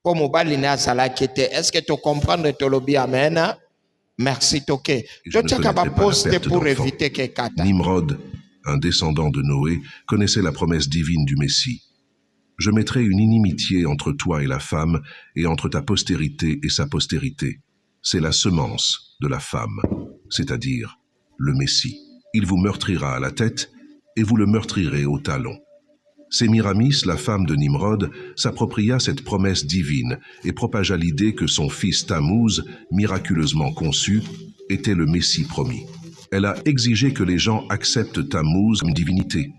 Po mobali ne azala kete. Est-ce que tu comprends de tolobi amen? Merci toke. Je te capable poster pour éviter que kata. Nimrod, un descendant de Noé, connaissait la promesse divine du Messie. Je mettrai une inimitié entre toi et la femme, et entre ta postérité et sa postérité. C'est la semence de la femme, c'est-à-dire le Messie. Il vous meurtrira à la tête, et vous le meurtrirez au talon. Sémiramis, la femme de Nimrod, s'appropria cette promesse divine et propagea l'idée que son fils Tammuz, miraculeusement conçu, était le Messie promis. Elle a exigé que les gens acceptent Tammuz comme divinité,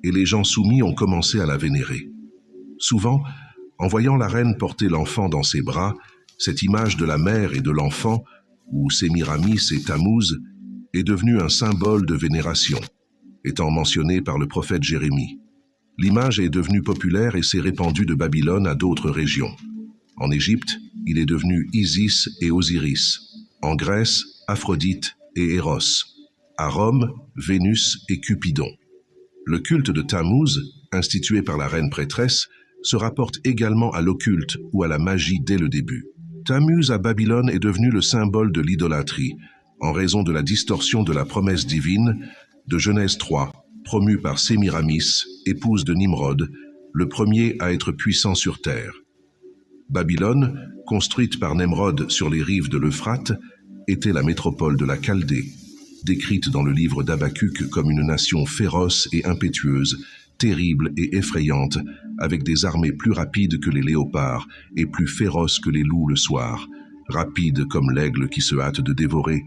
et les gens soumis ont commencé à la vénérer. Souvent, En voyant la reine porter l'enfant dans ses bras, cette image de la mère et de l'enfant, où Sémiramis et Tammuz, est devenue un symbole de vénération, étant mentionné par le prophète Jérémie. L'image est devenue populaire et s'est répandue de Babylone à d'autres régions. En Égypte, il est devenu Isis et Osiris. En Grèce, Aphrodite et Eros. À Rome, Vénus et Cupidon. Le culte de Tammuz, institué par la reine prêtresse, se rapporte également à l'occulte ou à la magie dès le début. Tammuz à Babylone est devenu le symbole de l'idolâtrie, en raison de la distorsion de la promesse divine de Genèse 3, promue par Sémiramis, épouse de Nimrod, le premier à être puissant sur terre. Babylone, construite par Nemrod sur les rives de l'Euphrate, était la métropole de la Chaldée, décrite dans le livre d'Habacuc comme une nation féroce et impétueuse, terrible et effrayante, avec des armées plus rapides que les léopards et plus féroces que les loups le soir, rapides comme l'aigle qui se hâte de dévorer,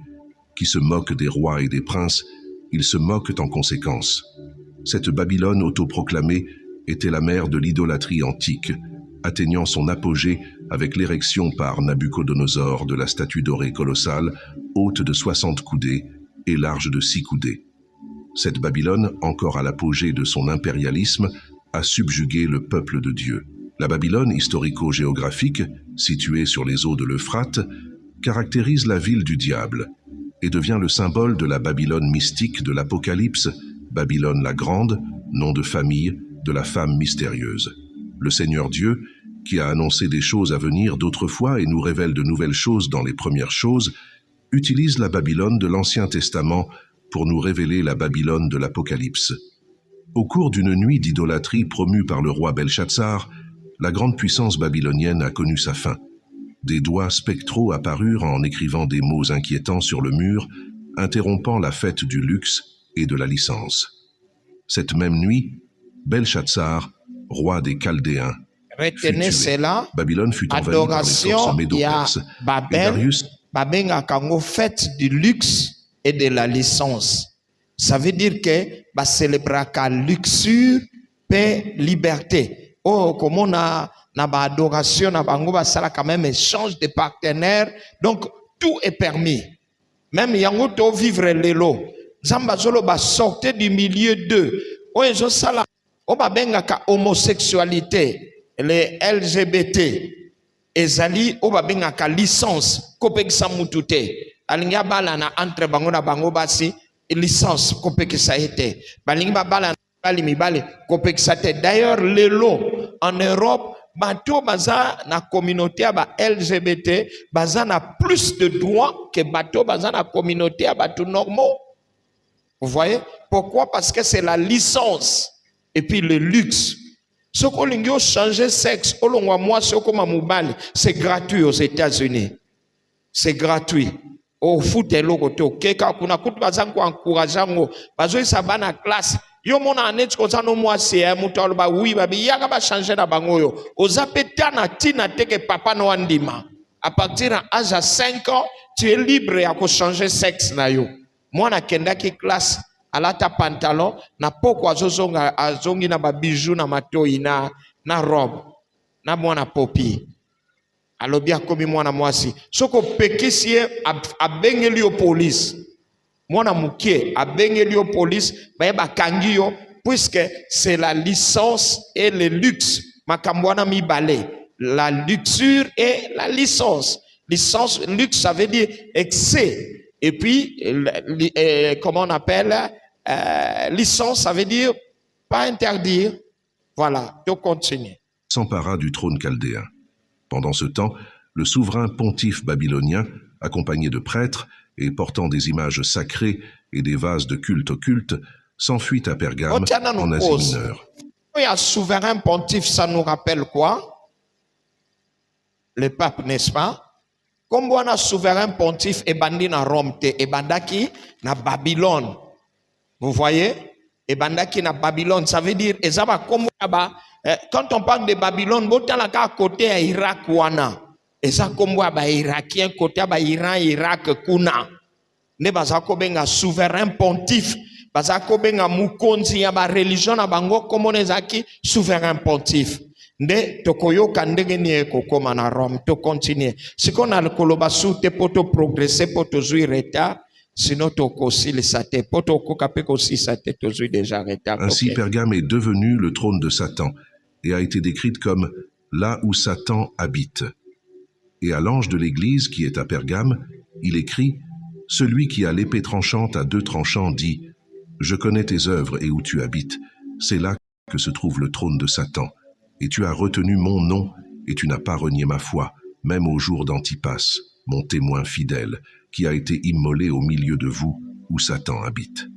qui se moque des rois et des princes, ils se moquent en conséquence. Cette Babylone autoproclamée était la mère de l'idolâtrie antique, atteignant son apogée avec l'érection par Nabuchodonosor de la statue dorée colossale, haute de 60 coudées et large de 6 coudées. Cette Babylone, encore à l'apogée de son impérialisme, a subjugué le peuple de Dieu. La Babylone historico-géographique, située sur les eaux de l'Euphrate, caractérise la ville du diable et devient le symbole de la Babylone mystique de l'Apocalypse, Babylone la Grande, nom de famille de la femme mystérieuse. Le Seigneur Dieu, qui a annoncé des choses à venir d'autrefois et nous révèle de nouvelles choses dans les premières choses, utilise la Babylone de l'Ancien Testament pour nous révéler la Babylone de l'Apocalypse. Au cours d'une nuit d'idolâtrie promue par le roi Belshazzar, la grande puissance babylonienne a connu sa fin. Des doigts spectraux apparurent en écrivant des mots inquiétants sur le mur, interrompant la fête du luxe et de la licence. Cette même nuit, Belshazzar, roi des Chaldéens, retenez cela, Babylone fut envahie par les forces médo-perses, et Darius Babel, fête du luxe et de la licence. Ça veut dire que bah célébrer la luxure, paix, liberté. Oh, comme on a adoration, ça a quand même échange de partenaires. Donc tout est permis. Même yango to vivre l'élo. Zambazolo ba sortir du milieu d'eux. Oh, ils sala. Oh, ba benga ka homosexualité, les LGBT. Ezali oh ba benga ka licence. Kopek samutute. Alinga bala na entre bango na bango basi. Licence kopek ça été. Balinga bala bali mi bali kopek ça été. D'ailleurs l'élo en Europe. Bato baza na communauté ba LGBT baza na plus de droits que bato baza na communauté à bato normaux. Vous voyez? Pourquoi? Parce que c'est la licence et puis le luxe. Ce qu'on a changé sexe, c'est gratuit aux États-Unis. C'est gratuit. Au foot et l'autre, keka kuna kutu bazangu encourageant bazo sabana classe. Yo mona anet ko zano moi c'est mutolo ba oui ba yaka ba changer na bango yo. Ozapeta na tina teke papa no andima. À partir à âge à 5 ans, tu es libre à changer sexe na yo. Moi na kenda ki classe alata pantalon na poko azozonga azongi na ba bijou na matoi na robe. Na mwana popi. Alobia komi mwana mwasi. Soko pekisie abengeli yo police. Mwana mukie abengeli yo police ba kangi yo puisque c'est la licence et le luxe. Makambwana mi balé. La luxure et la licence. Licence, luxe, ça veut dire excès. Et puis, comment on appelle licence, ça veut dire pas interdire. Voilà, on continue. S'empara du trône chaldéen. Pendant ce temps, le souverain pontife babylonien, accompagné de prêtres et portant des images sacrées et des vases de culte occulte, s'enfuit à Pergame, en Asie mineure. Il y a souverain pontife, ça nous rappelle quoi? Le pape, n'est-ce pas? Comme on a souverain pontife et bandi na Rome te et bandaki na Babylone. Vous voyez? Et bandaki na Babylone, ça veut dire quand on parle de Babylone, botan la ka côté à Irak wana. Et ça comme ba irakien côté ba Iran, Irak kuna. Ne bazako benga souverain pontife, bazako benga mukonzi ya ba religion na bango comme on ezaki souverain pontife. nde tokoyoka ndenge nie kokoma na Rome to continuer siko na koloba sute poto progresser poto zui retard sinon tokosilisa te poto kokape kosilisa te tozui déjà retard. Ainsi Pergame est devenu le trône de Satan et a été décrite comme là où Satan habite. Et à l'ange de l'église qui est à Pergame, il écrit: celui qui a l'épée tranchante à deux tranchants dit: je connais tes œuvres et où tu habites. C'est là que se trouve le trône de Satan. Et tu as retenu mon nom et tu n'as pas renié ma foi, même au jour d'Antipas, mon témoin fidèle, qui a été immolé au milieu de vous où Satan habite.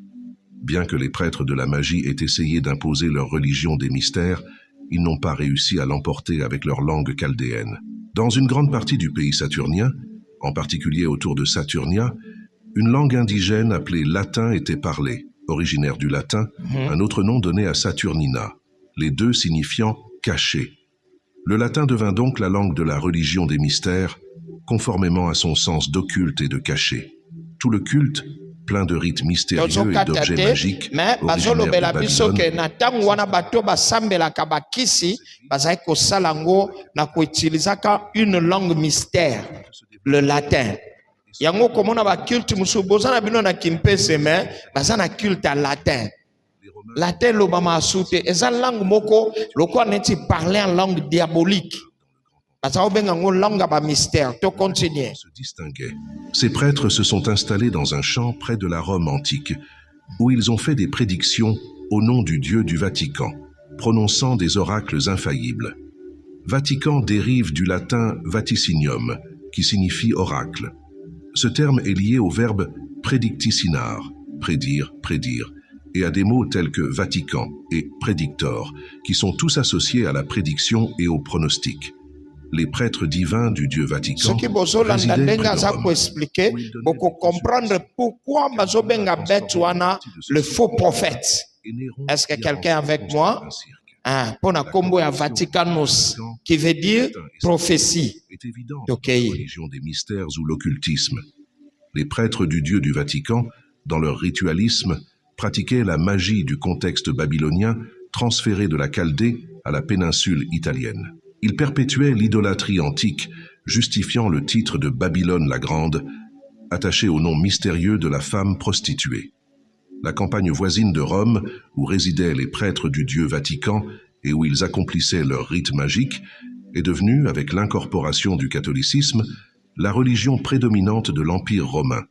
Bien que les prêtres de la magie aient essayé d'imposer leur religion des mystères, ils n'ont pas réussi à l'emporter avec leur langue chaldéenne. Dans une grande partie du pays saturnien, en particulier autour de Saturnia, une langue indigène appelée latin était parlée, originaire du latin, un autre nom donné à Saturnina, les deux signifiant caché. Le latin devint donc la langue de la religion des mystères, conformément à son sens d'occulte et de caché. Tout le culte, plein de rites mystérieux et d'objets magiques, originaires de une langue mystère, le latin. Yango komona ba culte musu bozana bino na kimpese mais bazana culte à latin. Latin lo bama asute eza langue moko loko neti parler en langue diabolique. Ces prêtres se sont installés dans un champ près de la Rome antique, où ils ont fait des prédictions au nom du Dieu du Vatican, prononçant des oracles infaillibles. Vatican dérive du latin vaticinium, qui signifie oracle. Ce terme est lié au verbe predicticinar, prédire, prédire, et à des mots tels que Vatican et prédictor, qui sont tous associés à la prédiction et au pronostic. Les prêtres divins du Dieu Vatican résidaient près de Rome. Expliquer, pour comprendre pourquoi Benga le faux prophète. Est-ce que quelqu'un avec moi? Pour la combo à Vaticanos, qui veut dire prophétie. Est évident dans la religion des mystères ou l'occultisme. Les prêtres du Dieu du Vatican, dans leur ritualisme, pratiquaient la magie du contexte babylonien transférée de la Chaldée à la péninsule italienne. Ils perpétuaient l'idolâtrie antique, justifiant le titre de Babylone la Grande, attaché au nom mystérieux de la femme prostituée. La campagne voisine de Rome, où résidaient les prêtres du Dieu Vatican et où ils accomplissaient leurs rites magiques, est devenue, avec l'incorporation du catholicisme, la religion prédominante de l'Empire romain,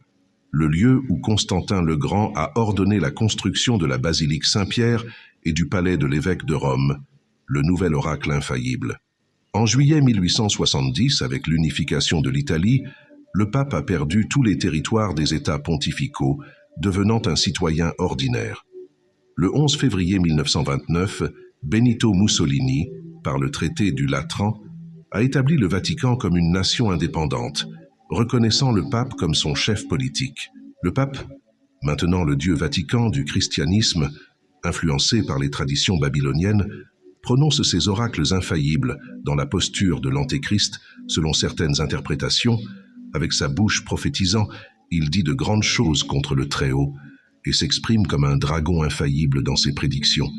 le lieu où Constantin le Grand a ordonné la construction de la basilique Saint-Pierre et du palais de l'évêque de Rome, le nouvel oracle infaillible. En juillet 1870, avec l'unification de l'Italie, le pape a perdu tous les territoires des États pontificaux, devenant un citoyen ordinaire. Le 11 février 1929, Benito Mussolini, par le traité du Latran, a établi le Vatican comme une nation indépendante, reconnaissant le pape comme son chef politique. Le pape, maintenant le Dieu Vatican du christianisme, influencé par les traditions babyloniennes, prononce ces oracles infaillibles dans la posture de l'Antéchrist, selon certaines interprétations. Avec sa bouche prophétisant, il dit de grandes choses contre le Très-Haut et s'exprime comme un dragon infaillible dans ses prédictions.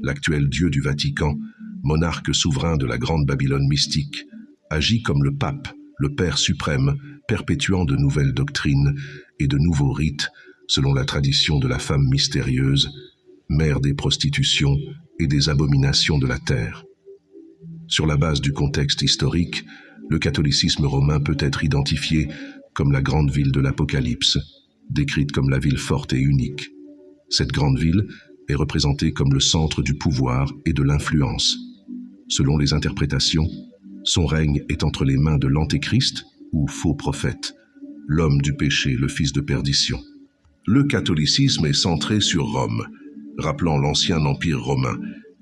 L'actuel Dieu du Vatican, monarque souverain de la grande Babylone mystique, agit comme le pape, le Père suprême, perpétuant de nouvelles doctrines et de nouveaux rites, selon la tradition de la femme mystérieuse, mère des prostitutions et des abominations de la terre. Sur la base du contexte historique, le catholicisme romain peut être identifié comme la grande ville de l'Apocalypse, décrite comme la ville forte et unique. Cette grande ville est représentée comme le centre du pouvoir et de l'influence. Selon les interprétations, son règne est entre les mains de l'Antéchrist, ou faux prophète, l'homme du péché, le fils de perdition. Le catholicisme est centré sur Rome, rappelant l'ancien empire romain,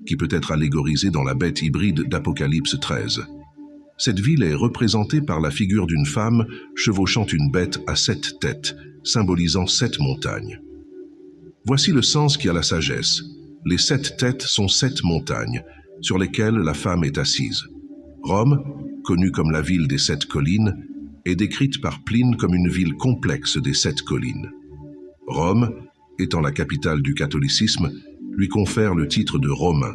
qui peut être allégorisé dans la bête hybride d'Apocalypse 13. Cette ville est représentée par la figure d'une femme chevauchant une bête à 7 têtes, symbolisant 7 montagnes. Voici le sens qui a la sagesse. Les 7 têtes sont 7 montagnes, sur lesquelles la femme est assise. Rome, connue comme la ville des 7 collines, est décrite par Pline comme une ville complexe des 7 collines. Rome, étant la capitale du catholicisme, lui confère le titre de Romain,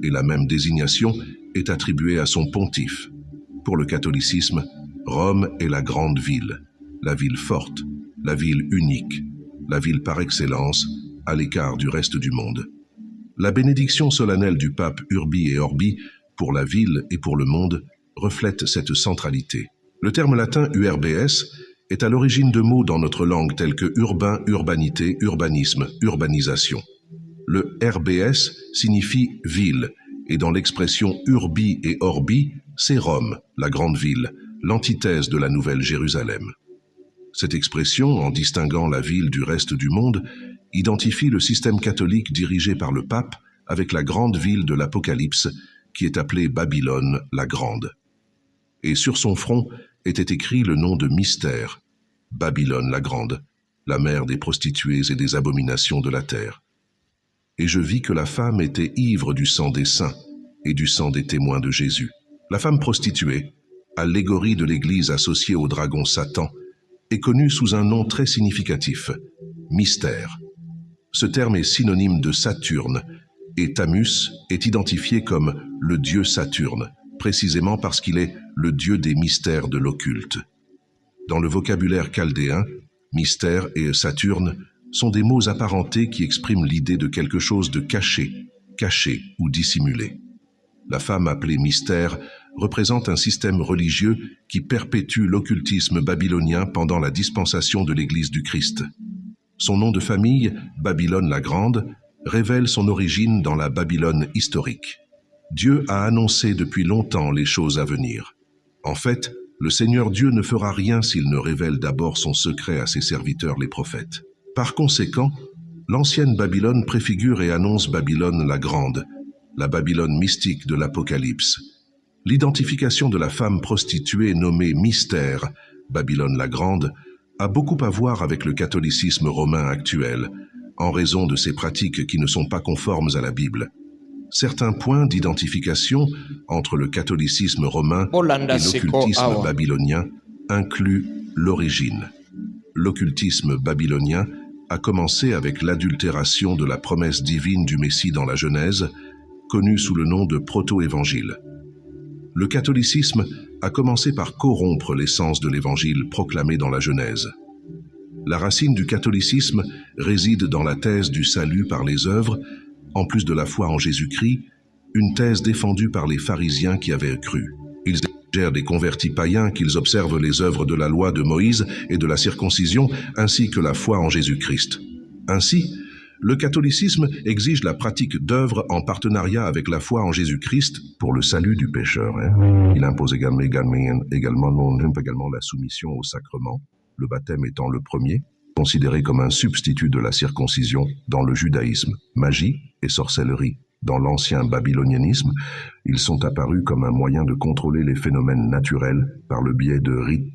et la même désignation est attribuée à son pontife. Pour le catholicisme, Rome est la grande ville, la ville forte, la ville unique, la ville par excellence, à l'écart du reste du monde. La bénédiction solennelle du pape Urbi et Orbi pour la ville et pour le monde reflète cette centralité. Le terme latin URBS est à l'origine de mots dans notre langue tels que urbain, urbanité, urbanisme, urbanisation. Le RBS signifie ville, et dans l'expression Urbi et Orbi, c'est Rome, la grande ville, l'antithèse de la Nouvelle Jérusalem. Cette expression, en distinguant la ville du reste du monde, identifie le système catholique dirigé par le pape avec la grande ville de l'Apocalypse, qui est appelée Babylone la Grande. Et sur son front était écrit le nom de mystère, Babylone la Grande, la mère des prostituées et des abominations de la terre. Et je vis que la femme était ivre du sang des saints et du sang des témoins de Jésus. La femme prostituée, allégorie de l'Église associée au dragon Satan, est connue sous un nom très significatif, mystère. Ce terme est synonyme de Saturne, et Thamus est identifié comme le dieu Saturne, précisément parce qu'il est le dieu des mystères de l'occulte. Dans le vocabulaire chaldéen, mystère et Saturne sont des mots apparentés qui expriment l'idée de quelque chose de caché ou dissimulé. La femme appelée mystère représente un système religieux qui perpétue l'occultisme babylonien pendant la dispensation de l'Église du Christ. Son nom de famille, Babylone la Grande, révèle son origine dans la Babylone historique. Dieu a annoncé depuis longtemps les choses à venir. En fait, le Seigneur Dieu ne fera rien s'il ne révèle d'abord son secret à ses serviteurs les prophètes. Par conséquent, l'ancienne Babylone préfigure et annonce Babylone la Grande, la Babylone mystique de l'Apocalypse. L'identification de la femme prostituée nommée Mystère, Babylone la Grande, a beaucoup à voir avec le catholicisme romain actuel, en raison de ses pratiques qui ne sont pas conformes à la Bible. Certains points d'identification entre le catholicisme romain et l'occultisme babylonien incluent l'origine. L'occultisme babylonien a commencé avec l'adultération de la promesse divine du Messie dans la Genèse, connue sous le nom de proto-évangile. Le catholicisme a commencé par corrompre l'essence de l'évangile proclamé dans la Genèse. La racine du catholicisme réside dans la thèse du salut par les œuvres, en plus de la foi en Jésus-Christ, une thèse défendue par les pharisiens qui avaient cru. Ils exigèrent des convertis païens qu'ils observent les œuvres de la loi de Moïse et de la circoncision, ainsi que la foi en Jésus-Christ. Ainsi, le catholicisme exige la pratique d'œuvres en partenariat avec la foi en Jésus-Christ pour le salut du pécheur. Il impose également la soumission au sacrement, le baptême étant le premier, considéré comme un substitut de la circoncision dans le judaïsme. Magie et sorcellerie dans l'ancien babylonianisme, ils sont apparus comme un moyen de contrôler les phénomènes naturels par le biais de rites,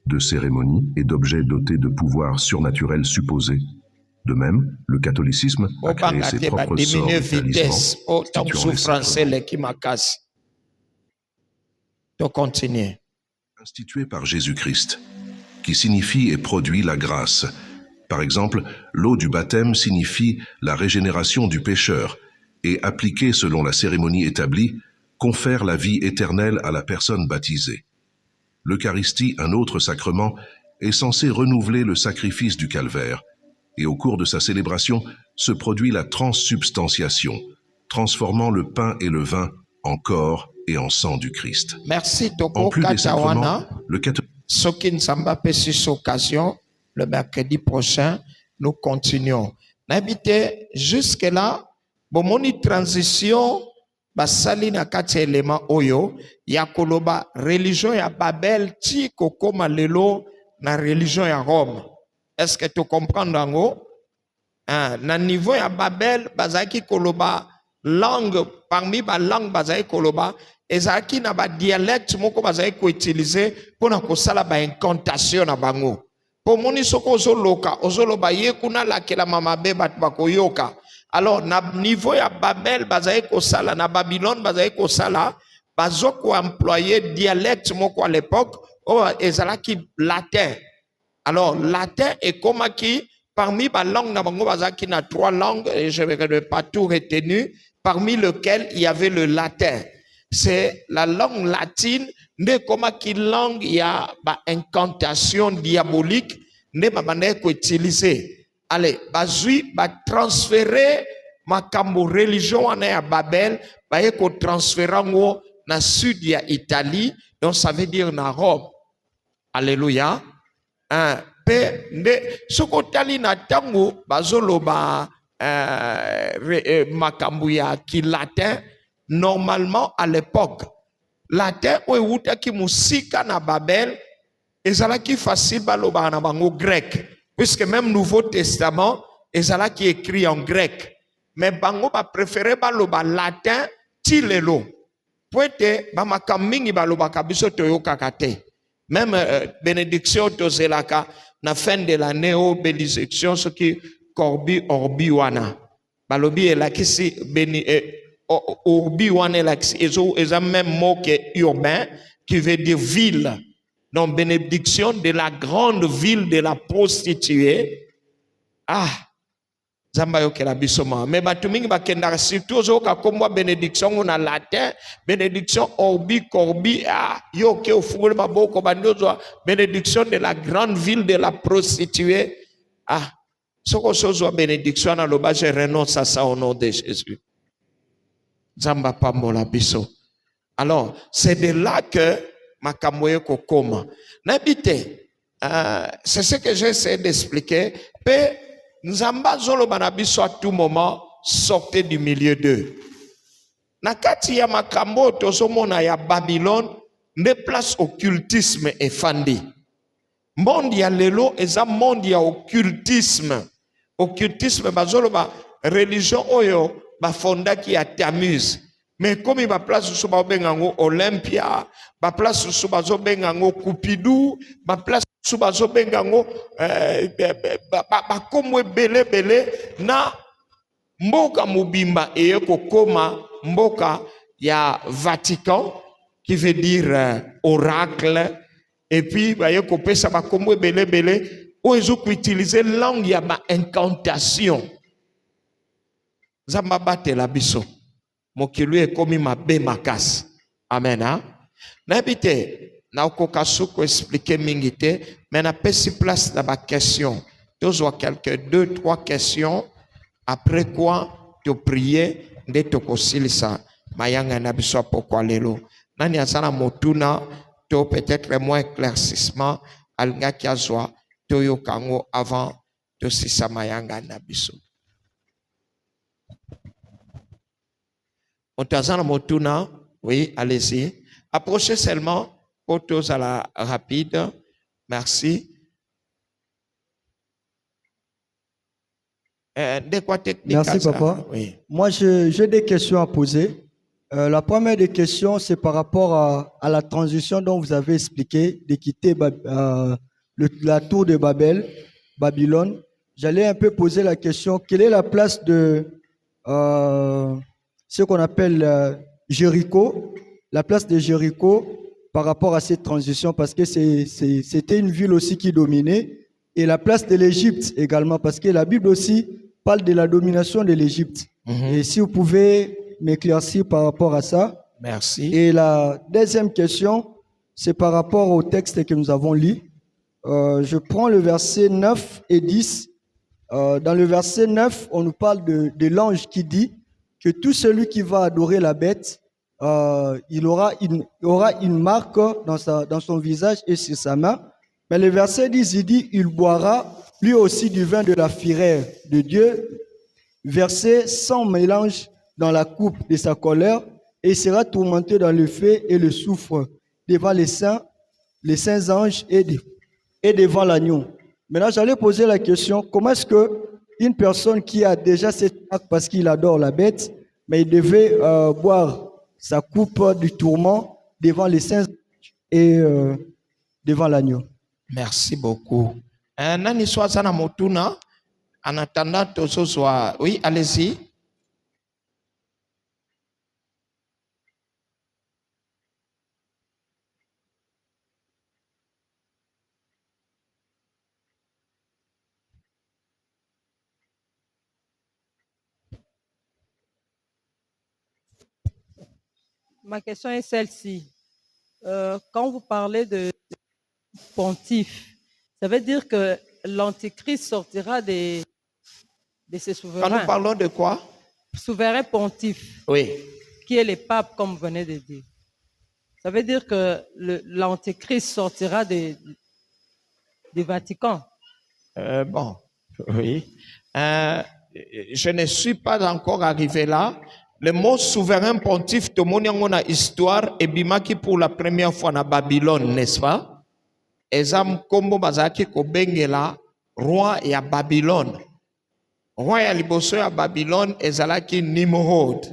de cérémonies et d'objets dotés de pouvoirs surnaturels supposés. De même, le catholicisme a créé ses propres sorts de talismans institués par Jésus-Christ, qui signifie et produit la grâce. Par exemple, l'eau du baptême signifie la régénération du pécheur et, appliquée selon la cérémonie établie, confère la vie éternelle à la personne baptisée. L'Eucharistie, un autre sacrement, est censé renouveler le sacrifice du calvaire, et au cours de sa célébration se produit la transsubstantiation, transformant le pain et le vin en corps et en sang du Christ. Merci, en plus des sacrements, le catholique... Sokin Samba peut sur cette occasion, le mercredi prochain, nous continuons. N'habitez jusque-là, bon, mon transition, basali na kati élément oyo, ya koloba religion ya Babel ti kokoma lelo na religion ya Rome. Est-ce que tu comprends dango? Na niveau ya Babel, bazaki koloba langue, parmi ba langue bazaki koloba, ezaki na ba dialecte moko bazaki ko utiliser pour na kosala ba incantation na bango. Po moni soko ozoloba ye kuna la kela mama be bat bakoyoka. Alors na niveau ya Babel bazaki kosala na Babylone bazaki kosala bazoko employer dialecte moko à l'époque o ezalaki latin. Alors latin est comme qui parmi ba langue na bango bazaki na 3 langues et je ne vais pas tout retenir, parmi lesquelles il y avait le latin. c'est la langue latine, ne comme qui langue il y a ba incantation diabolique, ne ba bande ko utiliser. Allez, bazui ba transférer makambo religion ane à Babel, ba ko transférer ngo na sud ya Italie, donc ça veut dire na Rome. Alléluia. Pe nde sokotali na tango bazoloba makambo ya ki latin. Normalement, à l'époque, latin ou euta ki musika na Babel, ezala ki facile baloba na bango grec, puisque même Nouveau Testament, ezala ki écrit en grec. Mais bango ba préféré baloba latin ti lelo. Poete ba makamingi baloba kabiso toyoka kate. Même bénédiction tozelaka na fin de l'année au bénédiction ce qui corbi orbi wana. Balobi elakisi beni Orbi wanelax, ils ont même mot qui est urbain, qui veut dire ville. Donc, bénédiction de la grande ville de la prostituée. Ah, Zambayo ke la bisoma. Mais batumingi bakenda surtout zo ka komwa bénédiction on a latin, bénédiction orbi corbi ah yo ke ofungule maboko bandozo bénédiction de la grande ville de la prostituée. Ah, soko sozo bénédiction na loba je renonce à ça au nom de Jésus. Zamba pambola biso. Alors, c'est de là que makamoye kokoma. N'habite, c'est ce que j'essaie d'expliquer. Pe nzamba zolo banabiso à tout moment sortez du milieu d'eux. Nakati ya makambo tozomona ya Babylone ne place occultisme efandi. Monde ya lelo eza monde ya occultisme. Occultisme bazolo ba religion oyo ba fonda qui a Tammuz. Mais comme il va place sous ba bengango Olympia, ba place sous ba zo bengango Kupidu, ba place sous ba zo bengango ba komwe bele na mboka mubimba eye kokoma mboka ya Vatican qui veut dire oracle et puis ba ye kopesa ba komwe bele o ezo ko utiliser langue ya ba incantation. Zamba bate la biso. Mokilu e komi mabe makas. Amen. Hein? N'habite, na okoka suko expliquer mingite, mais na pesi place na ba question. Tozo quelques 2-3 questions. Après quoi, tu prier, nde toko silisa. Mayanga na biso pokwa lelo. Nani asana motuna, to peut-être moins éclaircissement, alga kiazwa, to yo kango avant, to sisa mayanga na biso. Ontazana motuna, oui, allez-y. Approchez seulement, photos à la rapide. Merci. Merci, papa. Oui. Moi, j'ai des questions à poser. La première des questions, c'est par rapport à la transition dont vous avez expliqué de quitter la tour de Babylone. J'allais un peu poser la question, quelle est la place de ce qu'on appelle Jéricho, la place de Jéricho par rapport à cette transition, parce que c'était une ville aussi qui dominait, et la place de l'Égypte également, parce que la Bible aussi parle de la domination de l'Égypte. Et si vous pouvez m'éclaircir par rapport à ça. Merci. Et la deuxième question, c'est par rapport au texte que nous avons lu. Je prends le verset 9 et 10. Dans le verset 9, on nous parle de l'ange qui dit que tout celui qui va adorer la bête, il aura une marque dans son visage et sur sa main. Mais le verset 10, il dit, il boira lui aussi du vin de la fureur de Dieu, versé sans mélange dans la coupe de sa colère, et il sera tourmenté dans le feu et le soufre devant les saints anges et devant l'agneau. Maintenant, j'allais poser la question, comment est-ce qu'une personne qui a déjà cette marque parce qu'il adore la bête, mais il devait boire sa coupe du tourment devant les saints et devant l'agneau? Merci beaucoup. Nani swazana motuna, en attendant tozo soit. Oui, allez-y. Ma question est celle-ci. Quand vous parlez de pontife, ça veut dire que l'Antichrist sortira de ses souverains. Quand nous parlons de quoi? Souverain pontife. Oui. Qui est le pape, comme vous venez de dire. Ça veut dire que l'Antichrist sortira du Vatican. Bon, oui. Je ne suis pas encore arrivé là. Le mot souverain pontife, tout le monde a une histoire, et bimaki pour la première fois na Babylone, n'est-ce pas? Ezam kombo bazaki ko bengela roi ya Babylone. Roi ya liboso ya Babylone ezalaki Nimrod.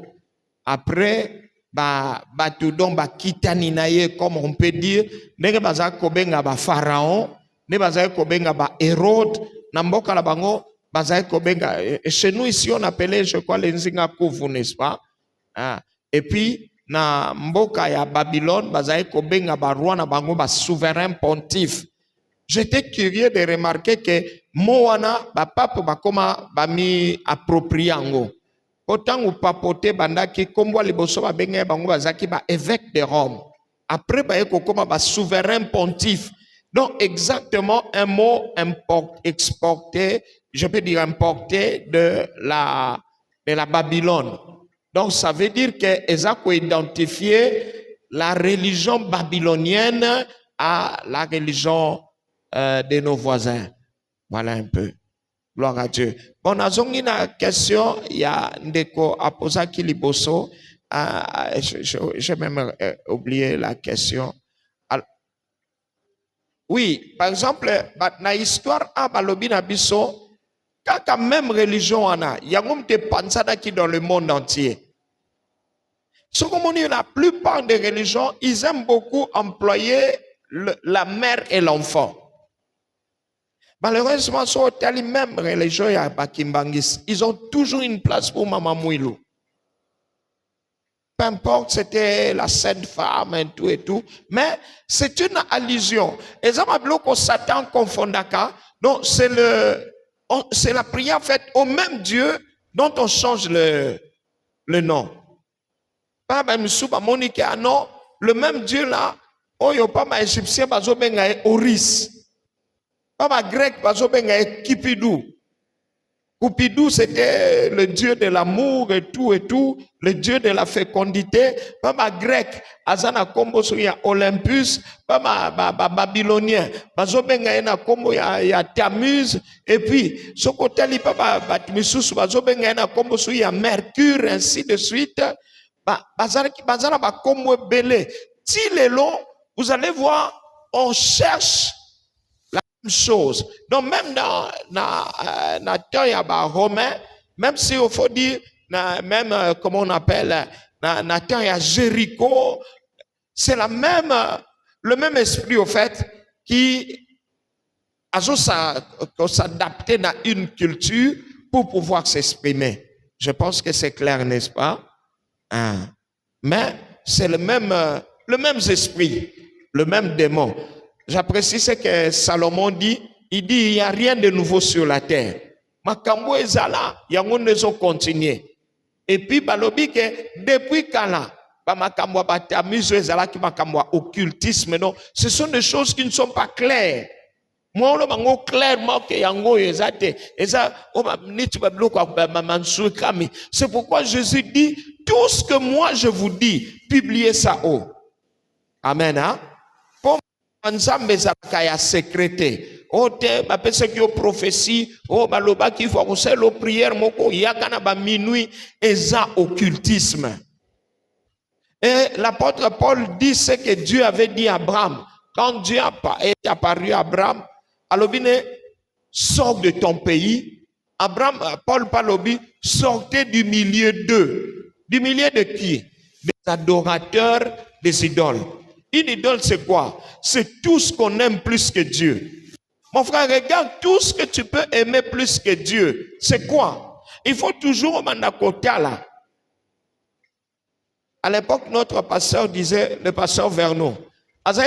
Après batu don ba kitani na ye, comme on peut dire, ndenge bazaki ko benga ba pharaon, ne bazaki ko benga ba Hérode, na mboka la bango bazaki ko benga. Chez nous ici on appelait, je crois, les Nzinga Kouvou, n'est-ce pas? Et puis na mboka ya Babylone bazaki ko benga ba roi na bango ba souverain pontife. J'étais curieux de remarquer que moana ba pape ba koma ba mi approprié ango. Autant ou papote bandaki kombo liboso ba benga bango bazaki ba évêque de Rome. Après ba eko koma ba souverain pontife. Donc exactement un mot exporté, je peux dire importé de la Babylone. Donc ça veut dire que Ezako identifié la religion babylonienne à la religion de nos voisins. Voilà un peu. Gloire à Dieu. Bon, azongi na question, il y a ndeko aposaki liboso. J'ai même oublié la question. Alors, oui, par exemple, na histoire a balobi na biso, kaka même religion ana, yangom te pansada qui dans le monde entier. Ce qu'on dit, la plupart des religions, ils aiment beaucoup employer la mère et l'enfant. Malheureusement, sur les mêmes religions, ils ont toujours une place pour Maman Mouilou. Peu importe, c'était la sainte femme et tout. Mais c'est une allusion. Et ça m'a bloqué Satan confondaka. Donc, c'est la prière faite au même Dieu dont on change le nom. Pas même souba Monique, non, le même Dieu là, oh yo pas ma égyptien bazo benga Oris. Pas ma grec bazo benga Kipidou. Kupidou c'était le dieu de l'amour et tout, le dieu de la fécondité. Pas ma grec azana kombo ya Olympus, pas ma babylonien bazo benga na kombo ya Tammuz, et puis ce côté li pas batmisus bazo benga na kombo ya Mercure, ainsi de suite. Vous allez voir, on cherche la même chose. Donc même dans temps romain, même si il faut dire, même comment on appelle, dans temps Jéricho, c'est le même esprit au fait qui a s'adapter à une culture pour pouvoir s'exprimer. Je pense que c'est clair, n'est-ce pas? Mais c'est le même esprit, le même démon. J'apprécie ce que Salomon dit. Il dit, il n'y a rien de nouveau sur la terre. Makambo ezala, yango nezo continuer. Et puis, balobi que depuis Kala, makambo batamuzo ezala ki makambo occultisme, non, ce sont des choses qui ne sont pas claires. Moi, on a clairement que yango ezate, c'est pourquoi Jésus dit, tout ce que moi je vous dis, publiez ça haut. Amen, hein? Pour ensemble, ezakaya sécrété. Oh, ma personne qui a prophétie, oh, baloba qui faut que la prière, moko, yakana ba minuit, eza occultisme. Et l'apôtre Paul dit ce que Dieu avait dit à Abraham. Quand Dieu est apparu à Abraham, Alobine, sors de ton pays. Abraham, Paul Palobi, sortez du milieu d'eux. Du milieu de qui? Des adorateurs des idoles. Une idole, c'est quoi? C'est tout ce qu'on aime plus que Dieu. Mon frère, regarde tout ce que tu peux aimer plus que Dieu. C'est quoi? Il faut toujours mandakota là. À l'époque, notre pasteur disait, le pasteur Vernon, parce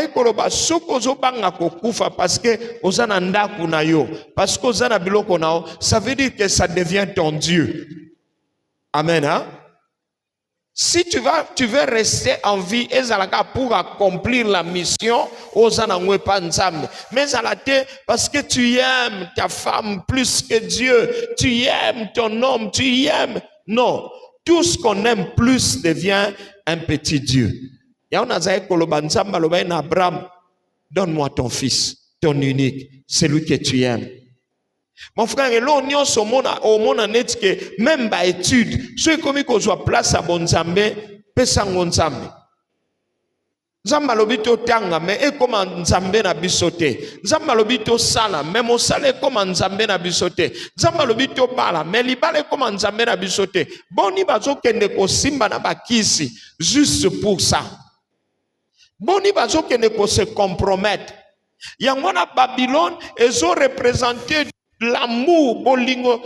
que ça veut dire que ça devient ton Dieu. Amen, hein? Si tu veux rester en vie, pour accomplir la mission, mais parce que tu aimes ta femme plus que Dieu, tu aimes ton homme, tu aimes. Non, tout ce qu'on aime plus devient un petit Dieu. Abraham, donne-moi ton fils, ton unique, celui que tu aimes. Mon frère, et là, on a même par étude, ceux qui ont place à Bonzambe, pesango Nzambe. Nzamba lobito tanga, mais et comme Nzambe na bisote. Nzamba lobito sala, mais mon sale comme Nzambe na bisote. Nzamba lobito bala, mais libale comme Nzambe na bisote. Boni bazo kende ko simba na bakisi, juste pour ça. Boni bazo kende ko se compromettre. Yangona Babylone, ils ont représenté l'amour, bolingo,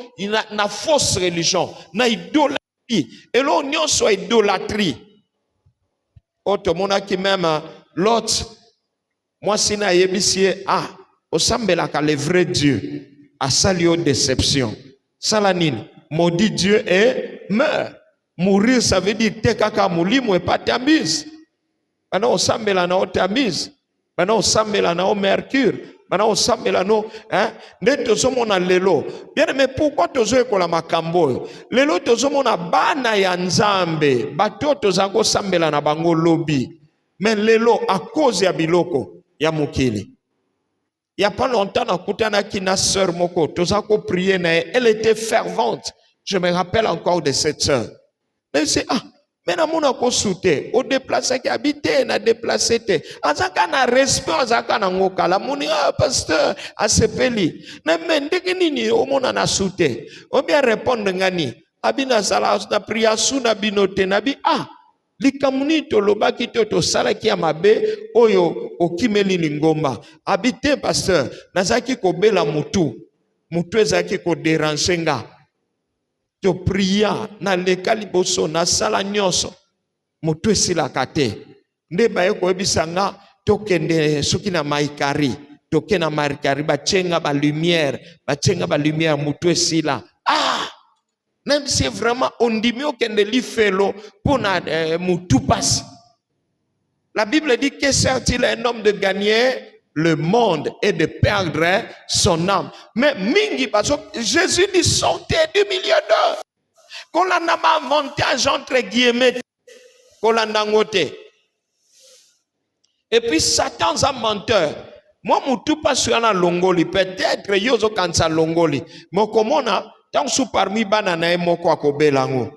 na fausse religion, na idolâtrie. Et là, on soit idolâtrie. Autre monde qui même l'autre, moi si na yebisie au sambela ka le vrai Dieu, à salio déception. Salanine, maudit Dieu et meurt. Mourir, ça veut dire te kaka mulimo et pas t'amuses. Maintenant, au sambela na o t'amuses. Maintenant, au sambela na o mercure. Maintenant, on s'appelle là, non, hein? Neto somona lelo. Bien, mais pourquoi tozo ekola makambo? Lelo tozo mona bana ya Nzambe. Bato tozango sambela na bango lobby. Mais lelo, à cause ya biloko, ya mukili. Il y a pas longtemps, na kutana kina sœur moko, tozako prier na elle était fervente. Je me rappelle encore de cette sœur. Mais c'est, mais na mona ko soute au déplacer qui habite na déplacer te azaka na respect azaka na ngokala moni pasteur asepeli na mendeki nini o mona na soute o bien répondre ngani abina sala na priya suna binote na bi likamuni to lobaki to sala ki amabe oyo okimeli lingomba habite pasteur nazaki ko bela mutu ezaki ko déranger nga to priya na lekali boso na sala nyonso moto esila kate nde baye ko ebisanga to kende soki na maikari to kena maikari bachenga ba lumière moto esila même si vraiment on dit mieux kende li felo pour na mutu passe. La Bible dit que sert-il un homme de gagner le monde et de perdre son âme. Mais mingi parce que Jésus dit sortez du milieu d'eux. Qu'on l'a montage entre guillemets. Qu'on l'a nangoté. Et puis Satan est un menteur. Moi moutou pas sur la longoli. Peut-être yozo kansa longoli. Mais comment on a tant sous parmi banana et moko akobelango.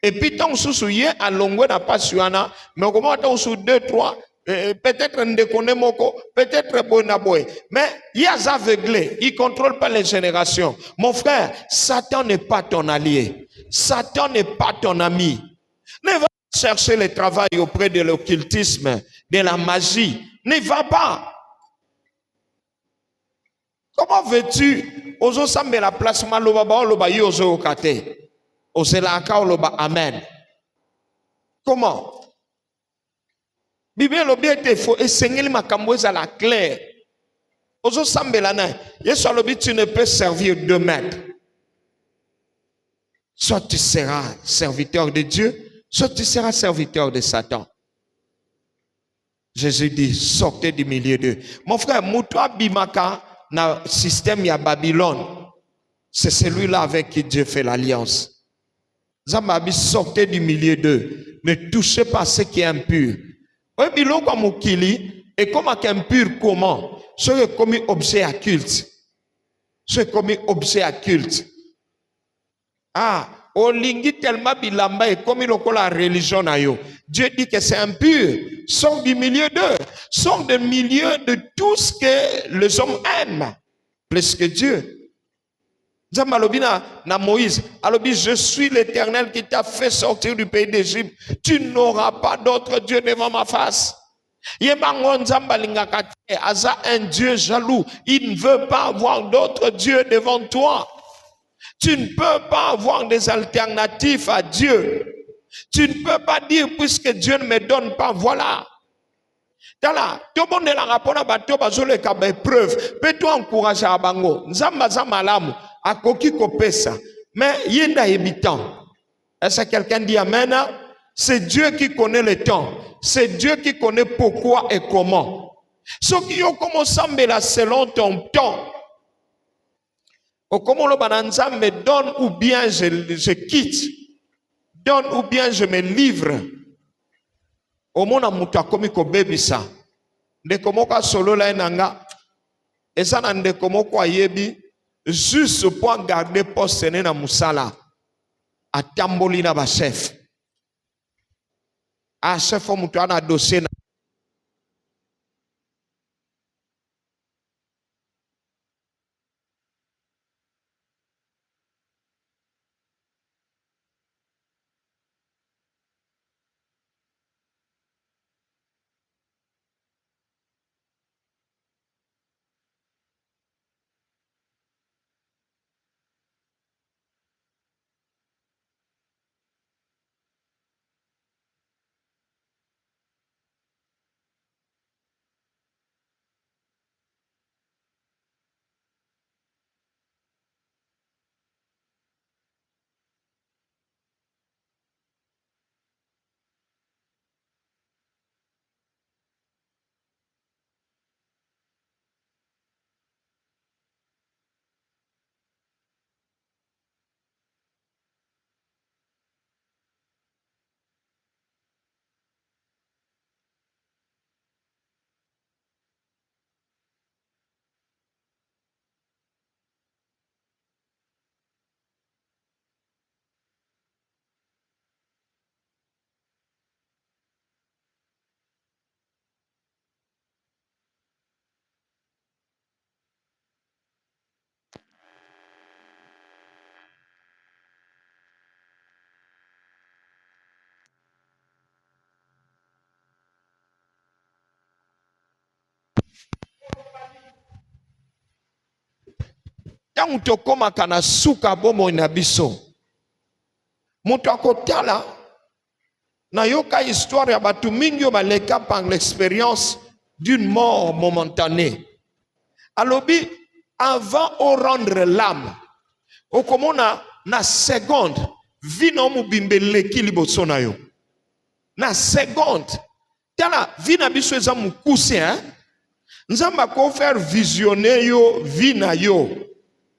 Et puis tant sous souillé à longo n'a pas sur na. Mais comment tant sous 2, 3. Peut-être ndekone moko, peut-être bonaboy, mais il y a aveuglé, il contrôle pas les générations. Mon frère, Satan n'est pas ton allié, Satan n'est pas ton ami. Ne va pas chercher le travail auprès de l'occultisme, de la magie, ne va pas. Comment veux-tu ozo sambe la place maloba ba loba yozo okate osela ka loba amen? Comment? Bible lobi ete fo esengeli makambo ezala clair. Ozo sambela na Yesu lobi tu ne peux servir deux maîtres. Soit tu seras serviteur de Dieu, soit tu seras serviteur de Satan. Jésus dit sortez du milieu d'eux. Mon frère, Moutoua Bimaka na système ya Babylone, c'est celui-là avec qui Dieu fait l'alliance. Zamabi sortez du milieu d'eux. Ne touchez pas ce qui est impur. Oui, biloko mukili et comme impur comment? Ce qui commis objet à culte. Ce qui commis objet à culte. Olingi tellement bilamba et comme la religion na yo. Dieu dit que c'est impur. Sors du milieu d'eux. Sors du milieu de tout ce que les hommes aiment. Plus que Dieu. Zamalobina na Moïse, alobi je suis l'Éternel qui t'a fait sortir du pays d'Égypte. Tu n'auras pas d'autre Dieu devant ma face. Yebangon Zambalingakate, Aza un Dieu jaloux. Il ne veut pas avoir d'autre Dieu devant toi. Tu ne peux pas avoir des alternatives à Dieu. Tu ne peux pas dire puisque Dieu ne me donne pas, voilà. Tala, tout le monde est là, rapona bato bazole ka ba preuve. Peux-tu encourager à bango? Nzamba zamalamu. Akoki kopesa mais yenda ebitan Est-ce que quelqu'un dit Amen? C'est Dieu qui connaît le temps. C'est Dieu qui connaît pourquoi et comment. Ceux qui ont commencé à me selon ton temps. Au comment le bananza me donne ou bien je quitte. Donne ou bien je me livre. Au monde muta komi ko bebisa. Ndeko moko solo la enanga. Eza na ndeko moko ayebi juste pour garder poste na musala. Atamboli na ba chef. A chef mutu ana dossier na tangu tokoma kana suka bomo na biso. Mutu akotala na yoka histoire ya batu mingi yo baleka par l'expérience d'une mort momentanée. Alobi avant au rendre l'âme. Okomona na seconde vino mubimbe leki liboso na yo. Na seconde tala vina biso eza mukuse hein. Nzamba ko faire visionner yo vina yo.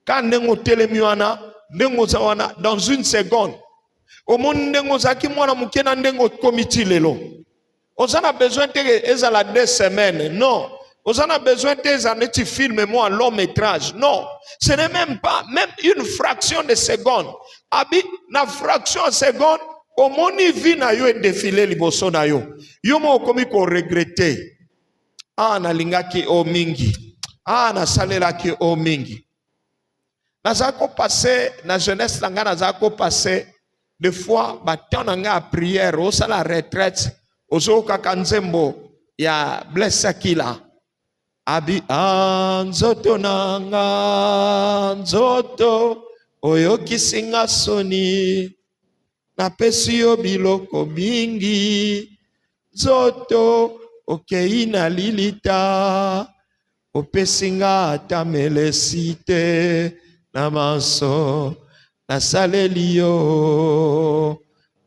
Quand nengo telemiwana nengo zawana dans une seconde. Au monde nengo zaki mwana mukena nengo komiti lelo. Ozana besoin te ezala 2 semaines. Non. Ozana besoin te ezana ti film moi long métrage. Non. Ce n'est même pas même une fraction de seconde. Abi na fraction de seconde au moni vina yo e défilé liboso na yo. Yo mo komi ko regretter. Ah na lingaki o mingi. Ah na salelaki o mingi. Nazako passé na jeunesse nanga nazako passé des fois batant nanga à prière au sala retraite ozo kakanzembo ya blessa kila abi anzoto nanga nzoto oyo kisinga soni na pesi yo biloko mingi nzoto okei na lilita opesinga tamelesite Namaso nasalelio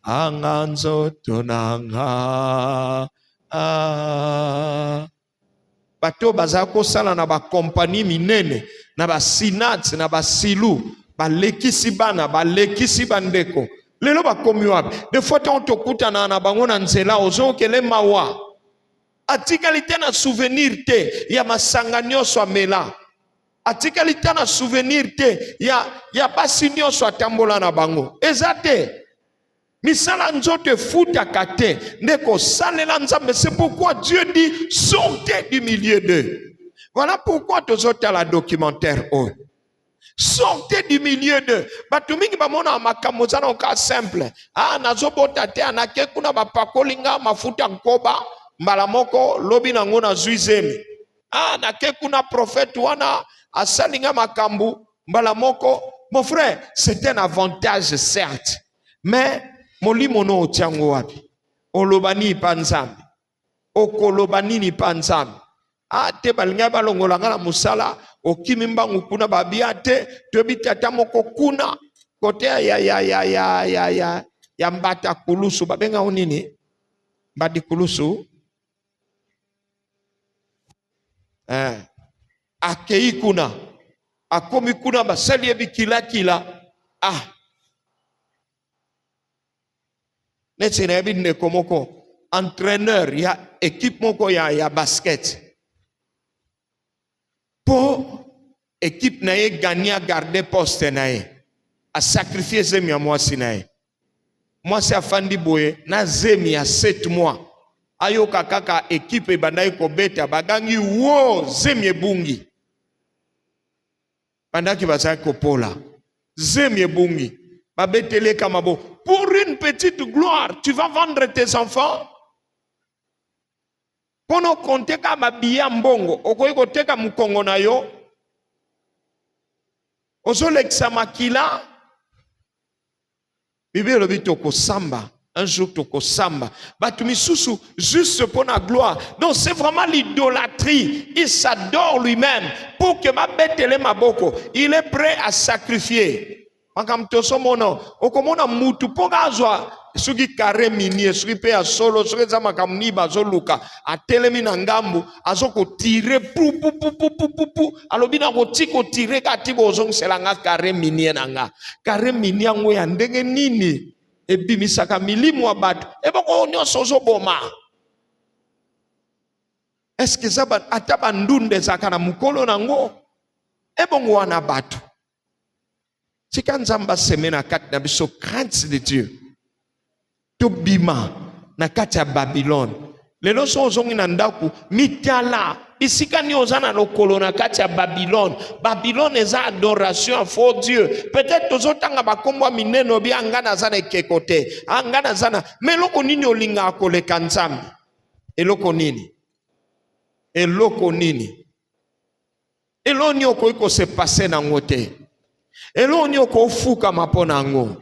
anganzo tonanga bato bazako sala na ba compagnie minene na ba sinat na ba silu ba lekisi bana ba lekisi bandeko lelo ba komi wapi des fois on tokuta na bango na nzela ozo kele mawa atikalite na souvenir te ya masanganyo so amela atikalite na souvenir te ya basi nyonso atambola na bango ezate misala nzoto efutaka te ndeko salela nzambe. C'est pourquoi Dieu dit sortez du milieu d'eux. Voilà pourquoi tozota la documentaire oh. Sortez du milieu d'eux. Batu mingi bamona makambo za na ka simple ah nazobota te anake kuna bapakolinga mafuta nkoba mbala moko lobi nango na zuizemi ah nake kuna prophète wana asalinga makambu mbala moko. Mon frère, c'est un avantage certes, mais molimono otiango wapi olobani panzambi okolobani ni panzambi ah te balinga balongola ngala musala okimimbangu kuna babia te tobita tamoko kuna kote ya ya mbata kulusu babenga unini mbadi kulusu akei kuna akomi kuna basali yebi kila neti na yebi ndeko moko entraîneur ya équipe moko ya basket po équipe na ye gagner garder poste na ye a sacrifier zemi ya mwasi na ye mwasi afandi boye na zemi ya 7 mois ayoka kaka équipe bandai kobeta bagangi wo zemi ebungi bandaki bazaki kopola zemi ebungi babetele kama bo pour une petite gloire tu vas vendre tes enfants pono konteka babiya mbongo okoki koteka mukongo na yo ozolekisa makila Bible elobi tokosamba un jour tokosamba batu misusu juste pour la gloire. Donc c'est vraiment l'idolâtrie. Il s'adore lui-même pour que ma betele maboko. Il est prêt à sacrifier. Makam toso mono okomona mutu pogazwa sugi kare mini sugi pe a solo sugi za makam ni bazoluka atelemi na ngambu azoko tire pu alobi na ko tiko tire kati bozong selanga kare mini nanga kare mini yango ya ndenge nini ebimisaka milimu wa batu eboko nyonso zoboma. Eske zaba ataba ndunde zakana mukolo nango ebongo wana batu. Si quand Zamba semena kat na biso crainte de Dieu, to bima na kat ya Babylone. Lelo so zongi na ndaku mitala isika ni ozana lokolo na kat ya Babylone. Babylone eza adoration à faux Dieu. Peut-être tozotanga bakombo mineno bi angana zana ekekote, angana zana meloko nini olinga akoleka Nzambe. Eloko nini? Eloko nini? Elo ni okoiko se passer na ngote. Elo ni okofuka mapona ngo.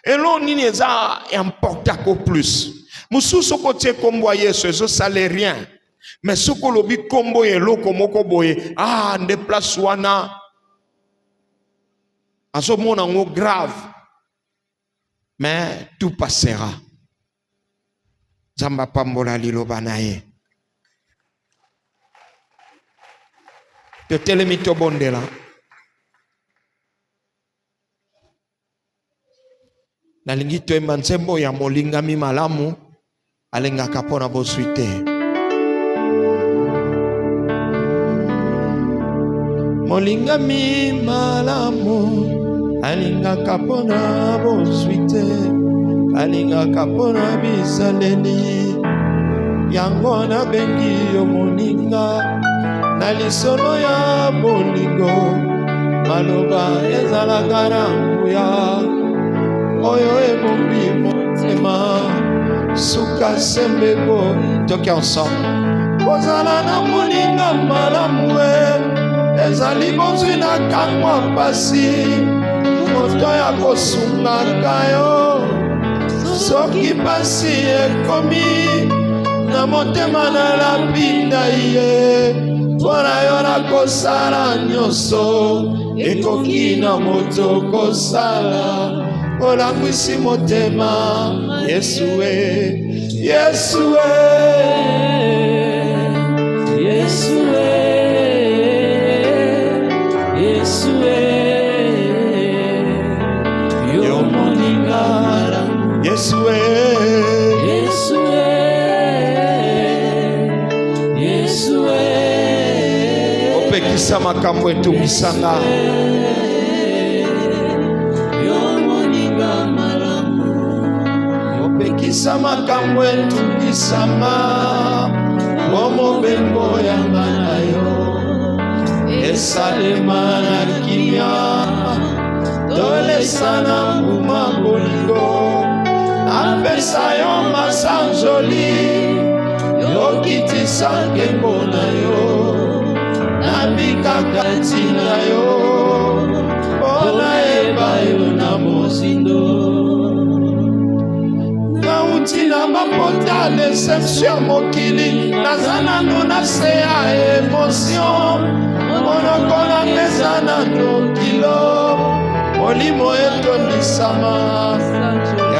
Elo ni eza importa ko plus. Mususu ko tie kombo Yesu ezo sale rien. Mais soko lobi kombo eloko moko boye nde place wana azo mona ngo grave. Mais tout passera. Zamba pambola liloba naye. Te telemito bondela. Nalingi toemba nsembo ya molingami malamu alenga kapona boswite. Molingami malamu alinga kapona boswite alinga kapona bisaleli yango na bengi yo moninga na lisono ya bolingo maloba ezalaka na nguya oyo ebombi motema suka sembebo toki ensemble kozala na moninga malamu ezali bozwi na kangwa pasi moto ya kosungaka yo soki pasi ekomi na motema na lapinda ye mpona yo na kosala nyonso ekoki na moto kosala olangwisi motema Yesue Yesue Yesue Yesue yo moningara Yesue Yesue Yesue opekisa makambo etumisanga Sama kamwe tukisama Momo bembo ya manayo Esalema na kimya Dole sana mbuma bolingo Napesa yo masanjoli Yo kiti sanke mbona yo Nabika kati na yo Bona eba yo na mosindo Tina mapota deception mokili nazana nona sea emotion monokona nezana no kilo molimo eto nisama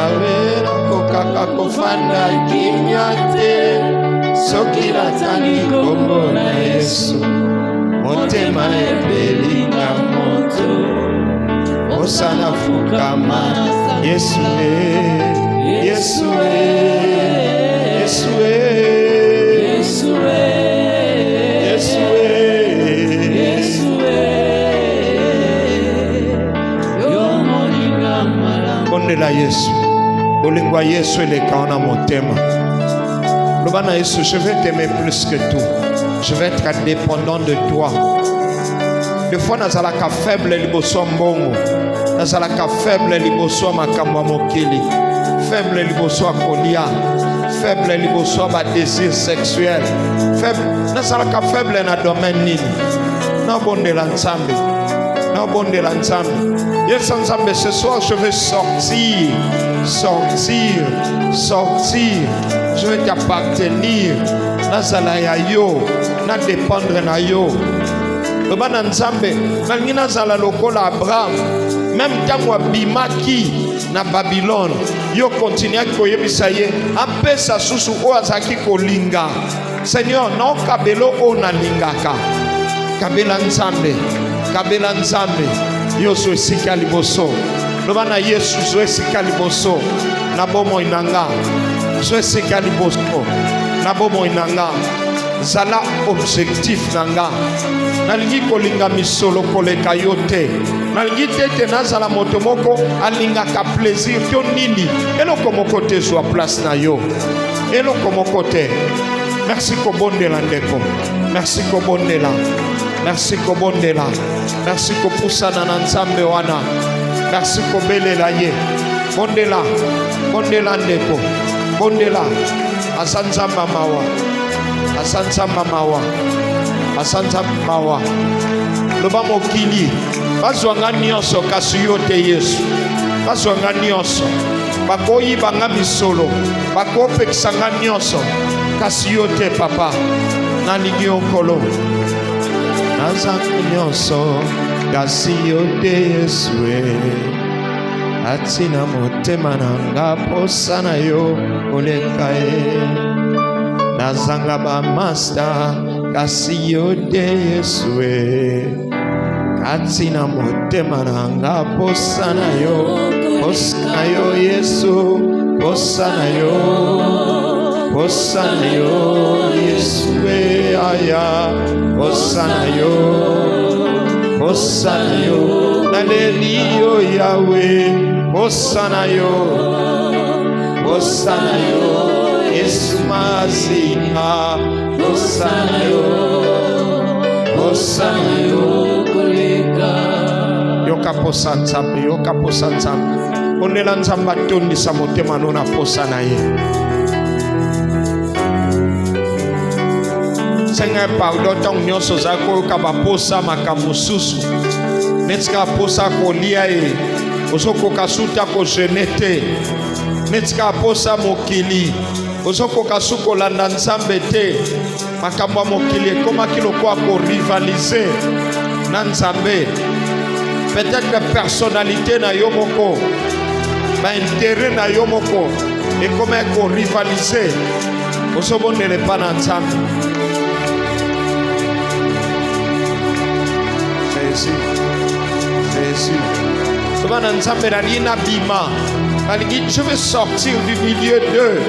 Yahweh nakokaka kofanda kimia te soki natali kombo na Yesu motema ebelinga moto osana fukama Yesu Yesu Yesu Yesu Yesu Yesu Bondela Yesu Olingwa Yesu eleka ona motema Lobana Yesu, je vais t'aimer plus que tout. Je vais être dépendant de toi. Des fois, nous sommes faibles, nous sommes bons. Nous sommes faibles, nous sommes mokili. Faibles, nous sommes kolia. Faibles, nous sommes désir sexuel. Nous sommes faibles dans le domaine nini. Nous sommes de l'ensemble. Nous sommes de l'ensemble. Yes, ensemble, ce soir, je veux sortir. Sortir. Sortir. Je veux t'appartenir. Nazala ya yo, na dépendre na yo. Le ban nzambe, malgré nazala lokola Abraham, même tango bimaki na Babylone, yo continue à koyebisa ye, apesa susu o azaki kolinga. Seigneur, non kabelo o na lingaka. Kabela nzambe, kabela nzambe. Yo so esika liboso. Le ban na Yesu so esika liboso. Na bomo inanga. So esika liboso. Na bomo inanga. Zala objectif nanga. Nalingi kolinga misolo koleka yote. Nalingi tete nazala motomoko alinga ka plaisir to nini. Eloko moko te soit place na yo. Eloko moko te. Merci ko bondela ndeko. Merci ko bondela. Merci ko bondela. Merci ko pusana na nzambe wana. Merci ko belela ye. Bondela. Bondela ndeko. Bondela. Asanzamba mawa. Asanzamba mawa. Asanzamba mawa. Loba mokili. Bazwanga nyonso kasi yo te Yesu. Bazwanga nyonso. Bakoyi banga misolo. Bakopekisanga nyonso. Kasi yo te papa. Nalingi okolo. Nazanga nyonso. Kasi yo te Yesu. Atina motema nanga posa na yo oleka e. Nazanga ba master kasi yo te Yesu e. Atina motema nanga posa na yo Yesu. Posa na yo Yesu e aya. Posa na yo Naleliyo Yahweh. Hosanna yo Yesu Masiha. Hosanna yo koleka. Yoka posa nzambe, yoka posa nzambe. Onela nzambe atondisa motema nona posa na ye. Seigneur, pardon ton nyonso zako kabaposa makamususu. Netika posa kolia e. Ozoko kasuta ko jenete. Netika posa mokili. Ozoko kasuko landa nzambe te. Makambo mokili koma kiloko ko rivaliser na nzambe. Peut-être personnalité na yo moko. Ba intérêt na yo moko. Et comment ko rivaliser. Ozobonele pa na nzambe. Jésus. Je veux sortir du milieu d'eux.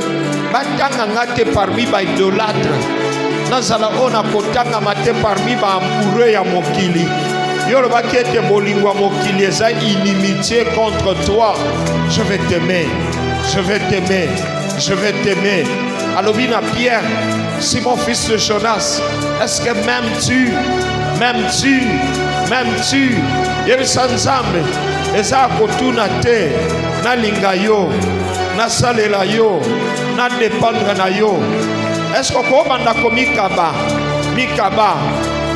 Batangangate parmi ba idolâtres. Nazala ona kotanga mate parmi ba amoureux ya mokili. Yoloba kete bolingwa mokili eza inimitié contre toi. Je vais t'aimer. Je vais t'aimer. Je vais t'aimer. Alobina Pierre, Simon fils de Jonas, est-ce que m'aimes-tu? Yebisa nzambe eza kotuna te na linga yo na salela yo na dépendre na yo. Est-ce que ko banda ko mikaba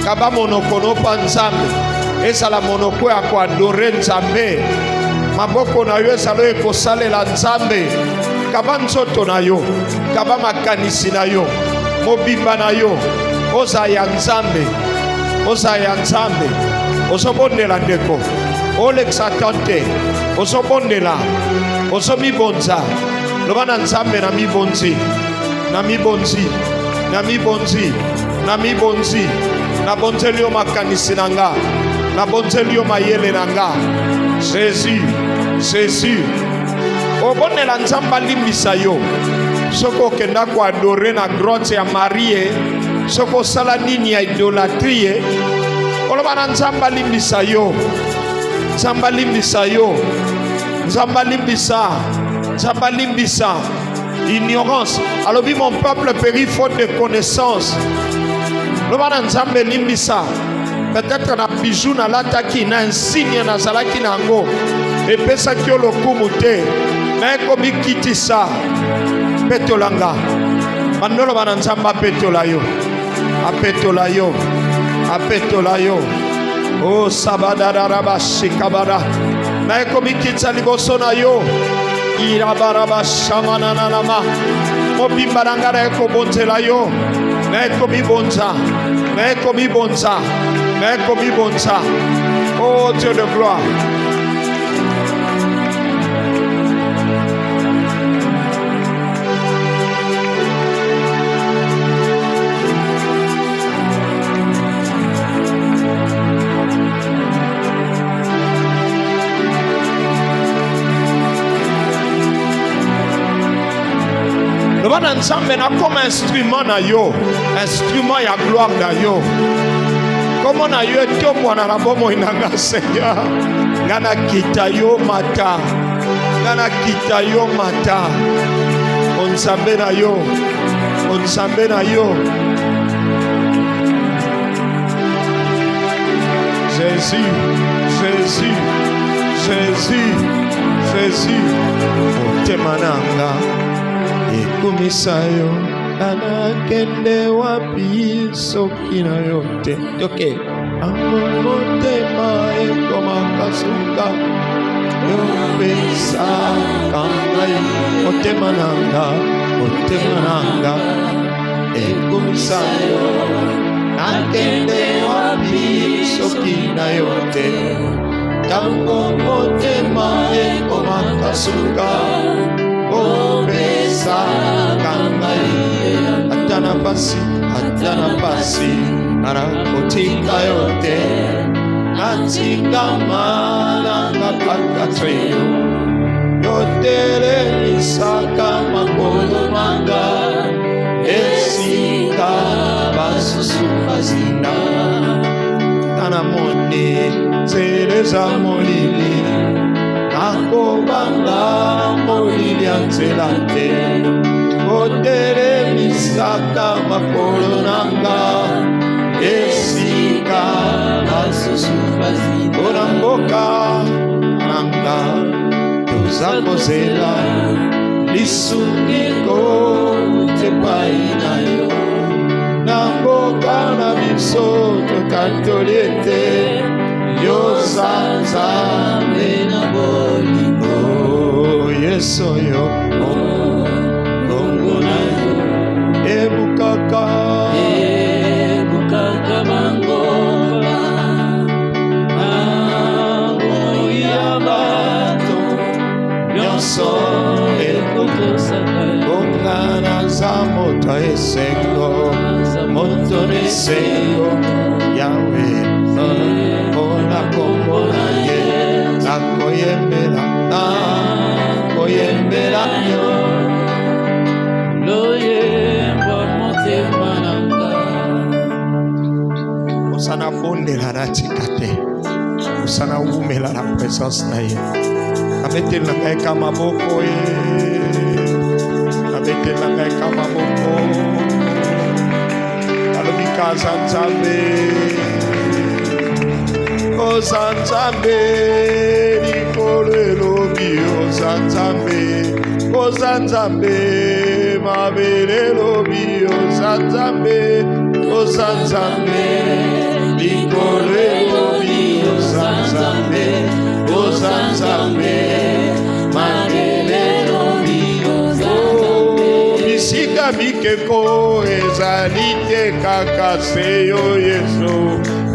kaba monoko no pa nzambe ezala monoko ya ko adorer nzambe. Maboko na yo ezalo ekosalela nzambe. Kaba nzoto na yo, kaba makanisi na yo, mobimba na yo, oza ya nzambe. Osobondela ndeko. Olexatante. Osobondela. Ozomi bonza. Lobana nzambe na mi bonzi. Na mi bonzi. Na mi bonzi. Na mi bonzi. Na bonzeli yo makanisi nanga. Na bonzeli yo mayele nanga. Jésus. Jésus. Obonela nzamba limbisa yo. Soko kenda ko adore na grotte ya Marie. Soko sala nini ya idolatrie. Olobana nzamba limbisa yo. Nzamba limbisa yo. Nzamba limbisa. Nzamba limbisa. Ignorance. Alobi mon peuple périt faute de connaissance. Olobana nzambe limbisa. Peut-être na bijou na lataki na insigne na zalaki nango. Epesa kyo lokumu te. Na ekomi kitisa. Petolanga. Mandolo bana nzamba petola yo. Apetola yo. Apetola yo. Oh sabadara shikabara. Na ekomi kitsa liboso na yo. Irabaraba shamana nama. Mobimba nangara eko bonzela yo. Na ekomi bonza. Na ekomi bonza. Na ekomi bonza. Oh Dieu de gloire. Lobana nzambe na comme instrument na yo, instrument ya gloire na yo. Comment na yo etombo na rabomo inanga Seigneur. Ngana kita yo mata. Ngana kita yo mata. Onzambe na yo. Onzambe na yo. Jésus, Jésus, Jésus, Jésus. Otemananga. Ekumisayo anakende wapi soki na yote toke amotema ekomakasuka yopesa kangai otemananga ekumisayo anakende wapi soki na yote tango motema ekomakasuka obesa kangai atana pasi narakotika yote natika malanga pakatreyo yotele misaka makolo manga esika basusu bazina tana monde tereza molili akobanga molili anzelate otere misaka makolo nanga esika basusu bazina oramboka nanga tozakozela lisungiko tepai na yo namboka na biso tokatoliete yosanzambe na bolingo yeso yo bongo na yo ebukaka bangola ya bato nyonso ekokosaka bongana za moto esengo moto nesengo yawe ona kombola ye nakoyembela yo loyemba motema nanga osana bondela na tikate osana umela na présence na ye abeteli na ngai ka maboko ye abeteli na ngai ka maboko alobi kaza nzambe Ozanzambe likolo elobi ozanzambe ozanzambe mabele elobi ozanzambe ozanzambe likolo elobi ozanzambe ozanzambe mabele elobi ozanzambe bisika bikeko ezali te kaka seyo Yesu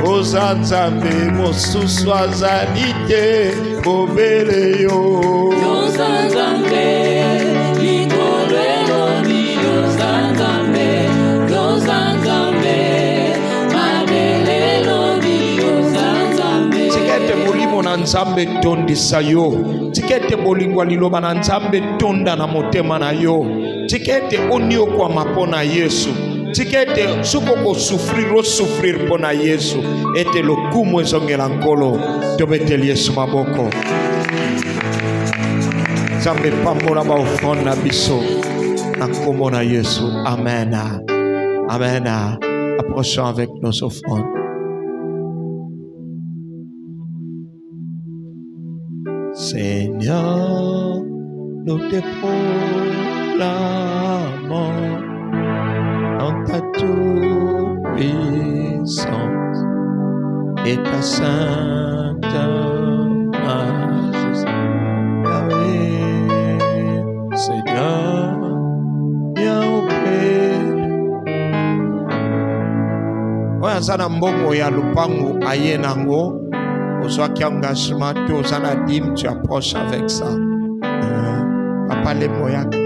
Ozanzambe mosusu azali te obele yo. Nzambe tondisa yo tikete bolingwa liloba na nzambe tonda na motema na yo tikete onio kwa mapona Yesu tikete suko ko souffrir pona Yesu ete lokumu ezongela nkolo tobeteli Yesu maboko nzambe pambola ba ofrande na biso na kombo na Yesu. Amen. Amen. Approchons avec nos offrandes. Seigneur, nous te proclamons dans ta toute puissance et ta sainte majesté. Seigneur, viens auprès. Oya sana mbongo ya lupangu ayenango. Soit qui engagement, tu as dim, tu approches avec ça. Papa les moyens.